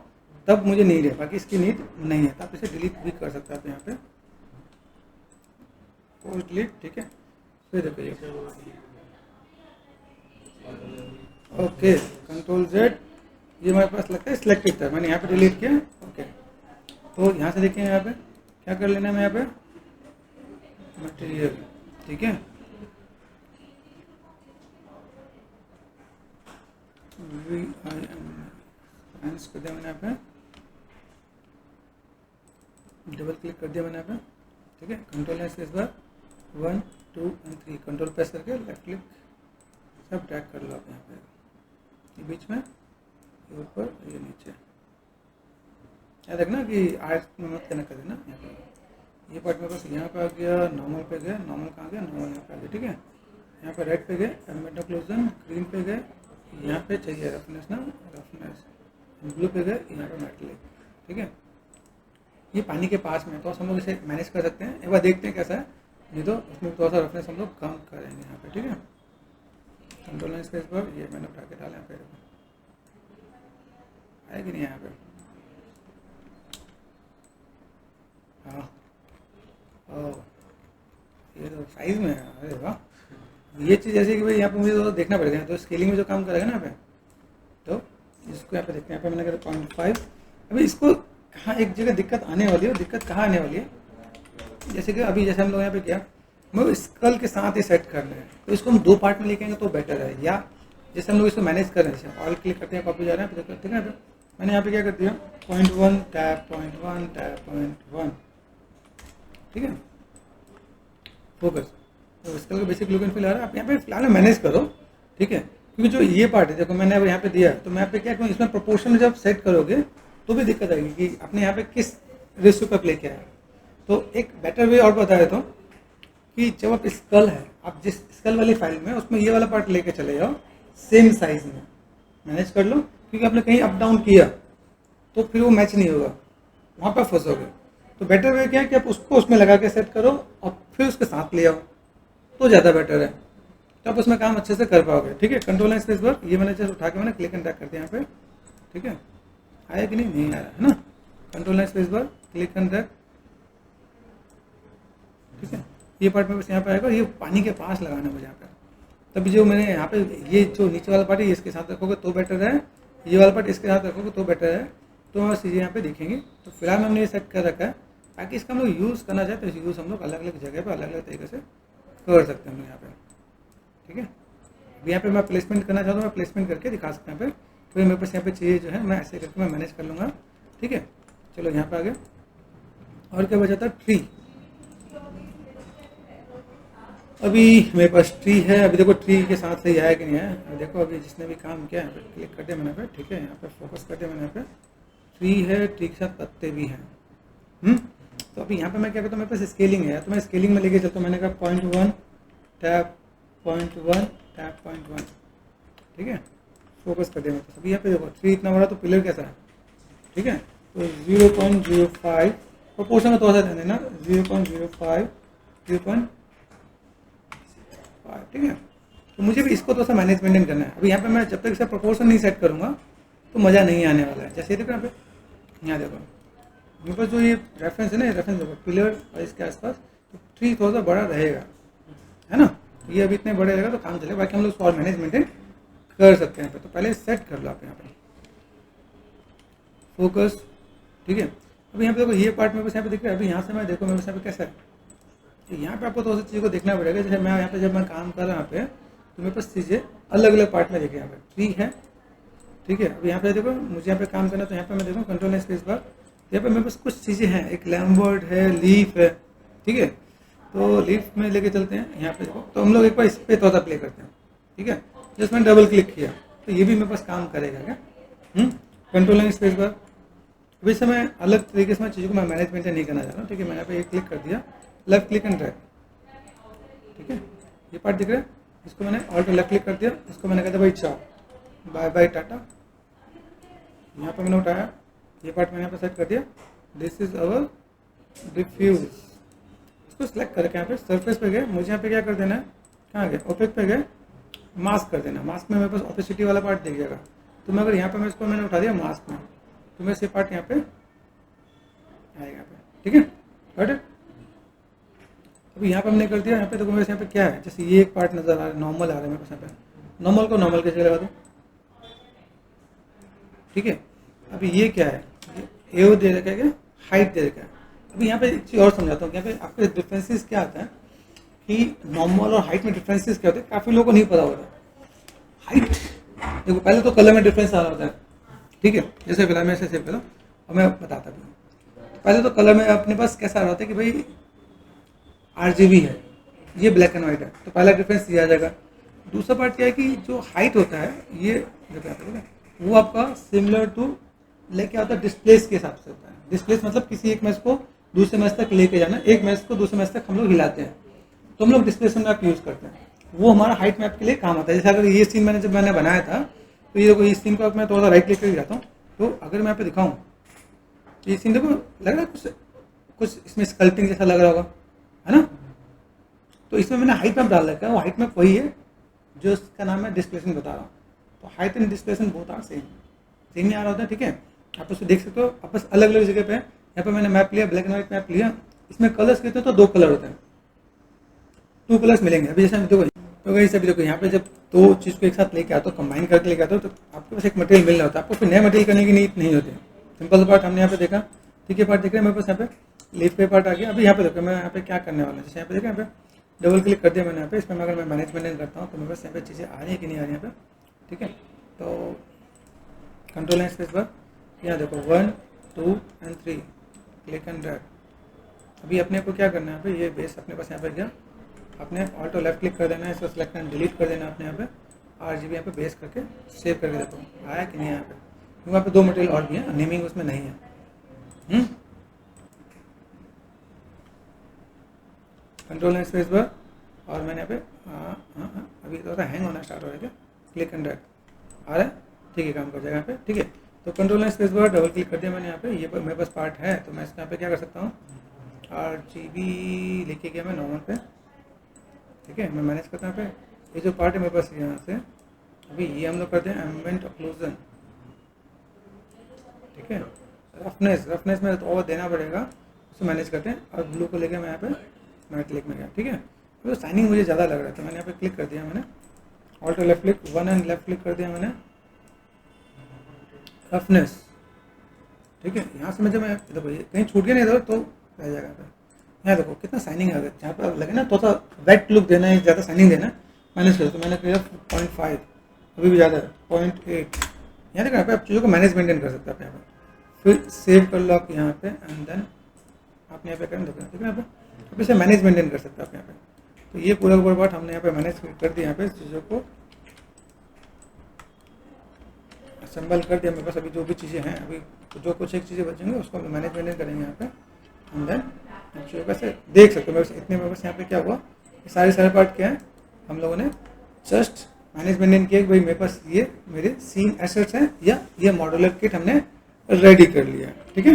तब मुझे नीड है, बाकी इसकी नीड नहीं है। तो आप इसे डिलीट भी कर सकते हैं आप यहाँ पे, फोर्स डिलीट, ठीक है। फिर देखो ये ओके, कंट्रोल जेड, ये मेरे पास लगता है सिलेक्टेड था, मैंने यहाँ पे डिलीट किया, ओके। तो यहाँ से देखिए यहाँ पे क्या कर लेना है, मैं यहाँ पे मटेरियल, ठीक है, कर दिया मैंने यहाँ पे, डबल क्लिक कर दिया मैंने यहाँ पे, ठीक है। कंट्रोल स्पेस बार 1 2 और 3 कंट्रोल प्रेस करके लेफ्ट क्लिक सब ड्रैग कर लो आप यहाँ पे, ये बीच में, ये ऊपर, ये नीचे। याद रखना कि आर्ट में मत कनेक्ट कर देना। यहाँ पे ये पार्ट मेरे पास यहाँ पे आ गया, नॉर्मल पे गए, नॉर्मल कहाँ गया, नॉर्मल यहाँ पे आ गया, ठीक है। यहाँ पे रेड पे गए, एलिमेंट क्लोजन, ग्रीन पे गए, यहाँ पे चाहिए रफनेस ना, रफनेस, ब्लू पे गए, यहाँ पे मेटलिक, ठीक है। ये पानी के पास में, तो हम लोग इसे मैनेज कर सकते हैं, एक बार देखते हैं कैसा है, नहीं तो उसमें थोड़ा सा रफनेस हम लोग कम करेंगे यहाँ पे, ठीक है। कंट्रोल स्पेस पर ये मैंने उठा के डाला यहाँ पे, आए कि नहीं यहाँ पे, हाँ, ओह ये तो साइज में है, अरे वाह। ये चीज़ जैसे कि भाई यहाँ पे मुझे तो देखना पड़ेगा, तो स्केलिंग में जो काम करेगा ना यहाँ पे, तो इसको यहाँ पे देखते हैं, यहाँ पे मैंने कहा 0.5। अभी इसको कहाँ एक जगह दिक्कत आने वाली है, दिक्कत कहाँ आने वाली है, जैसे कि अभी जैसे हम लोग यहाँ पे किया, मैं स्कल के साथ ही सेट कर रहे हैं, तो इसको हम 2 पार्ट में लेके आएंगे तो बेटर है। या जैसे हम लोग इसको मैनेज कर रहे हैं, जैसे ऑल क्लिक करते हैं, कॉपी जा रहे हैं, ठीक है। मैंने यहाँ पे क्या कर दिया, 0.1 टैप 0.1 टैप 0.1, ठीक है, फोकस। तो स्कल का बेसिक लुक एंड फील आ रहा है, आप यहाँ पे फिलहाल मैनेज करो, ठीक है। क्योंकि जो ये पार्ट है, देखो मैंने अब यहाँ पे दिया, तो मैं यहाँ पे क्या करूँ, इसमें प्रोपोर्शन जब सेट करोगे तो भी दिक्कत आएगी कि आपने यहाँ पे किस रेशियो पर प्ले किया है। तो एक बेटर वे और बता देता हूँ कि जब आप स्कल है, आप जिस स्कल वाली फाइल में उसमें ये वाला पार्ट लेके चले जाओ सेम साइज में, मैनेज कर लो, क्योंकि आपने कहीं अप डाउन किया तो फिर वो मैच नहीं होगा, वहाँ पर फंसोगे। तो बेटर वे क्या है कि आप उसको उसमें लगा के सेट करो और फिर उसके साथ ले आओ, तो ज़्यादा बेटर है, तो आप उसमें काम अच्छे से कर पाओगे। ठीक है, कंट्रोल एंड स्पेस बार, ये मैंने जैसे उठा के मैंने क्लिक एंड ड्रैग कर दिया यहाँ पे। ठीक है, आया कि नहीं आया है ना, control and space bar, click and drag. ठीक है, ये पार्ट में बस यहाँ पे आएगा, ये पानी के पास लगाना है मुझे यहाँ पे। तभी जो मैंने यहाँ पे ये जो नीचे वाला पार्ट है इसके साथ रखोगे तो बेटर है, ये वाला पार्ट इसके साथ रखोगे तो बेटर है, तो हम चीज़ें यहाँ पे दिखेंगे। तो फिलहाल हमने ये सेट कर रखा है, ताकि इसका हम लोग यूज़ करना चाहे तो यूज़ हम लोग अलग अलग जगह पर अलग अलग तरीके से कर सकते हैं यहाँ पे। ठीक है, अभी यहाँ पे मैं प्लेसमेंट करना चाहता हूँ, मैं प्लेसमेंट करके दिखा सकता हूँ यहाँ पे। फिर मेरे पास यहाँ पे चीज़ें जो है मैं ऐसे करके मैं मैनेज कर लूँगा। ठीक है, चलो यहाँ पे आगे और क्या बचा था, ट्री। अभी मेरे पास ट्री है, अभी देखो ट्री के साथ सही आया कि नहीं आया। अभी देखो, अभी जिसने भी काम किया यहाँ पे क्लिक कर दिया मैंने पे। ठीक है, यहाँ पे फोकस कर दिया मैंने यहाँ पे, ट्री है, ट्री के साथ पत्ते भी हैं। तो अभी यहाँ पे मैं क्या करता हूँ, मेरे पास स्केलिंग है तो मैं स्केलिंग में लेके चलता हूँ। मैंने कहा 0.1 टैप 0.1 टैप 0.1। ठीक है, फोकस कर दिया मेरे पास। अभी यहाँ पे देखो ट्री इतना बड़ा, तो पिलर कैसा है। ठीक है, तो 0.05 प्रोपोर्शन में थोड़ा सा देना, 0.05 0.5। ठीक है, तो मुझे भी इसको थोड़ा सा मैनेज मेंटेन करना है। अभी यहाँ पे मैं जब तक इसका प्रोपोर्शन नहीं सेट करूँगा तो मज़ा नहीं आने वाला है। जैसे देखो यहाँ पे, यहाँ देखो मेरे पास जो ये रेफरेंस है ना, ये रेफरेंस देखो पिलर और इसके आसपास, तो ट्री थोड़ा सा बड़ा रहेगा, है ना। ये अभी इतने बड़े रहेगा तो काम चलेगा, बाकी हम लोग और मैनेज मेंटेन कर सकते हैं। तो पहले सेट कर लो आप यहाँ पे फोकस। ठीक है, अभी यहाँ पे देखो ये पार्ट मेरे पास यहाँ पे दिख रहा है। अभी यहाँ से मैं देखो मेरे पास यहाँ पे कैसा है, तो यहाँ पे आपको थोड़ा सी चीज़ को देखना पड़ेगा। जैसे मैं यहाँ पे जब मैं काम कर रहा हूँ यहाँ पे, तो मेरे पास चीज़ें अलग अलग पार्ट में देखे। यहाँ पे ट्री है, ठीक है। अभी यहाँ पे देखो मुझे यहाँ पे काम करना, तो यहाँ पे मैं देखूँ कंट्रोल एंड स्पेस बार, यहाँ पे मेरे पास कुछ चीज़ें हैं, एक लैम्बर्ट है, लीफ है। ठीक है, तो लीफ में लेके चलते हैं यहाँ पे देखो, तो हम लोग एक बार इस पे तोता प्ले करते हैं। ठीक है, जैसे मैंने डबल क्लिक किया तो ये भी मेरे पास काम करेगा क्या। Control and space bar. अभी से मैं अलग तरीके से मैं चीज़ों को मैं मैनेजमेंट नहीं करना चाह रहा हूँ। ठीक है, मैंने यहाँ पे एक क्लिक कर दिया, लेफ्ट क्लिक एंड ड्रैग। ठीक है, ये पार्ट दिख रहा है, इसको मैंने ऑल्ट लेफ्ट क्लिक कर दिया, इसको मैंने कहा था भाई चाओ, बाय बाय टाटा। यहाँ पे मैंने उठाया, ये पार्ट मैंने यहाँ पे सेट कर दिया, दिस इज अवर डिफ्यूज। इसको सिलेक्ट करके यहाँ पे सरफेस पे गए, मुझे यहाँ पे क्या कर देना है, कहाँ गए, ओपेक पे गए, मास्क कर देना। मास्क में मेरे पास ओपेसिटी वाला पार्ट दिख जाएगा। तो मैं अगर यहाँ पे मैं इसको मैंने उठा दिया मास्क में, तो मेरे से पार्ट यहाँ पे आएगा यहाँ पे। ठीक है, गॉट इट। अभी यहाँ पे हमने कर दिया, यहाँ पे देखो मेरे यहाँ पे क्या है, जैसे ये एक पार्ट नजर आ रहा है, नॉर्मल आ रहा है मेरे पास यहाँ पे। नॉर्मल को नॉर्मल के जगह लगा दो। ठीक है, अभी ये क्या है, ये दे रखा है, हाइट दे रखा है। अभी यहाँ पे एक चीज़ और समझाता हूँ। यहाँ पे आपके डिफरेंसेस क्या आता है कि नॉर्मल और हाइट में डिफरेंसेस क्या होते हैं, काफ़ी लोगों को नहीं पता होता। हाइट देखो, पहले तो कलर में डिफरेंस आ रहा होता है। ठीक है, जैसे फिलहाल मैं ऐसे सेव करो और मैं बताता भी हूँ। पहले तो कलर में अपने पास कैसा आ रहा होता है कि भाई RGB है, ये ब्लैक एंड वाइट है, तो पहला डिफरेंस दिया जाएगा। दूसरा पार्ट क्या है कि जो हाइट होता है, ये जो वो आपका सिमिलर टू लाइक क्या होता है, डिस्प्लेस के हिसाब से होता है। डिस्प्लेस मतलब किसी एक मैच को दूसरे मैच तक लेके जाना, एक मैच को दूसरे मैच तक हम लोग हिलाते हैं, तो हम लोग डिस्प्लेसमेंट मैप यूज़ करते हैं। वो हमारा हाइट मैप के लिए काम आता है। जैसे अगर ये सीन मैंने बनाया था, तो ये देखो इस सीन को मैं थोड़ा सा राइट क्लिक करके जाता हूँ, तो अगर मैं यहाँ पे दिखाऊँ, ये सीन देखो लग रहा है कुछ इसमें स्कल्पिंग जैसा लग रहा होगा, है ना। तो इसमें मैंने हाइट मैप डाल रखा है, वो हाइट मैप वही है जो इसका नाम है डिस्प्लेसमेंट बता रहा हूँ। तो हाइट एंड डिस्प्लेसमेंट बहुत आर सेम ही आ रहा होता है। ठीक है, आप उसको देख सकते हो, आप बस अलग अलग जगह पे है। यहाँ पे मैंने मैप लिया, ब्लैक एंड व्हाइट मैप लिया, इसमें कलर्स कहते हैं तो 2 कलर होते हैं, 2 कलर्स मिलेंगे। अभी जैसे देखो, तो वही अभी देखो यहाँ पे जब 2 चीज़ को एक साथ लेके आता हो, कंबाइन करके लेके आता हो, तो आपके पास एक मटेरियल मिल रहा होता है, आपको फिर नया मटेरियल करने की नीड नहीं होती। सिंपल पार्ट हमने यहाँ पे देखा। ठीक है, पार्ट देख रहे हैं मेरे पास यहाँ पे लीफ पे पार्ट आ गया। अभी यहाँ पे देखो मैं यहाँ पे क्या करने वाला है, जैसे यहाँ पे देखा, यहाँ पे डबल क्लिक कर दिया मैंने यहाँ पे। इसमें अगर मैं मैनेजमेंट करता हूँ तो मेरे पास यहाँ पे चीज़ें आ रही है कि नहीं आ रही यहाँ पे। ठीक है, तो कंट्रोल एंड स्पेस पर यहाँ देखो 1 2 एंड 3 क्लिक एंड ड्रैग। अभी अपने को क्या करना है, यहाँ पे ये बेस अपने पास यहाँ पे गया, अपने ऑल्ट लेफ्ट क्लिक कर देना है, इसको सेलेक्ट एंड डिलीट कर देना अपने यहाँ पे। RGB यहाँ पे बेस करके सेव करके देखो आया कि नहीं यहाँ पे। क्योंकि वहाँ पे 2 मटेरियल और भी हैं, नेमिंग उसमें नहीं है। कंट्रोल एंड स्पेस बार, और मैंने यहाँ पे अभी थोड़ा हैंग होना स्टार्ट हो रहा है, क्लिक एंड ड्रैग आ रहा है, ठीक है, काम कर जाएगा यहाँ पे, ठीक है। तो control and space bar double click कर दिया मैंने यहाँ पे, ये मेरे पास पार्ट है, तो मैं इसके यहाँ पे क्या कर सकता हूँ, RGB लेके गया मैं नॉर्मल पे, ठीक है, मैं मैनेज करता हूँ यहाँ पे। ये जो पार्ट है मेरे पास यहाँ से, अभी ये हम लोग करते हैं एम्बिएंट ऑक्लूजन, ठीक है। रफनेस में तो और देना पड़ेगा, उसे मैनेज करते हैं। और ब्लू को लेके मैं यहाँ पे मैं क्लिक में गया, ठीक है। तो साइनिंग मुझे ज़्यादा लग रहा है, तो मैंने यहाँ पे क्लिक कर दिया, मैंने alter left click 1 and left click कर दिया मैंने, रफनेस, ठीक है। यहाँ से मैं जब मैं देखो ये कहीं छूट गया नहीं इधर तो रह जाएगा पे, यहाँ देखो कितना साइनिंग आ गया, जहाँ पर लगे ना थोड़ा वेट लुक देना है, ज़्यादा साइनिंग देना है, मैनेज करो। तो मैंने किया 0.5, अभी भी ज़्यादा है 0.8, यहाँ देखो यहाँ पे आप चीज़ों को मैनेज मेंटेन कर सकते हो आप यहाँ पे। फिर सेव कर लो आप यहाँ पे, एंड देन आप यहाँ पे करें, देखो ठीक है, यहाँ पे आप इसे मैनेज मेंटेन कर सकते हो आप यहाँ पे। तो ये पूरा पार्ट हमने यहाँ पे मैनेज कर दिया, यहाँ पे चीज़ों को असेंबल कर दिया। मेरे पास अभी जो भी चीज़ें हैं, अभी तो जो कुछ एक चीज़ें बचेंगे उसको हम मैनेज मेंटेन करेंगे यहाँ पे, एंड देन चीज़ों का से देख सकते हो। मेरे पास इतने, मेरे पास यहाँ पे क्या हुआ, ये सारे पार्ट क्या है, हम लोगों ने जस्ट मैनेज मेंटेन किया कि भाई मेरे पास ये मेरे सीन एसेट्स हैं, या ये मॉड्यूलर किट हमने रेडी कर लिया है, ठीक है।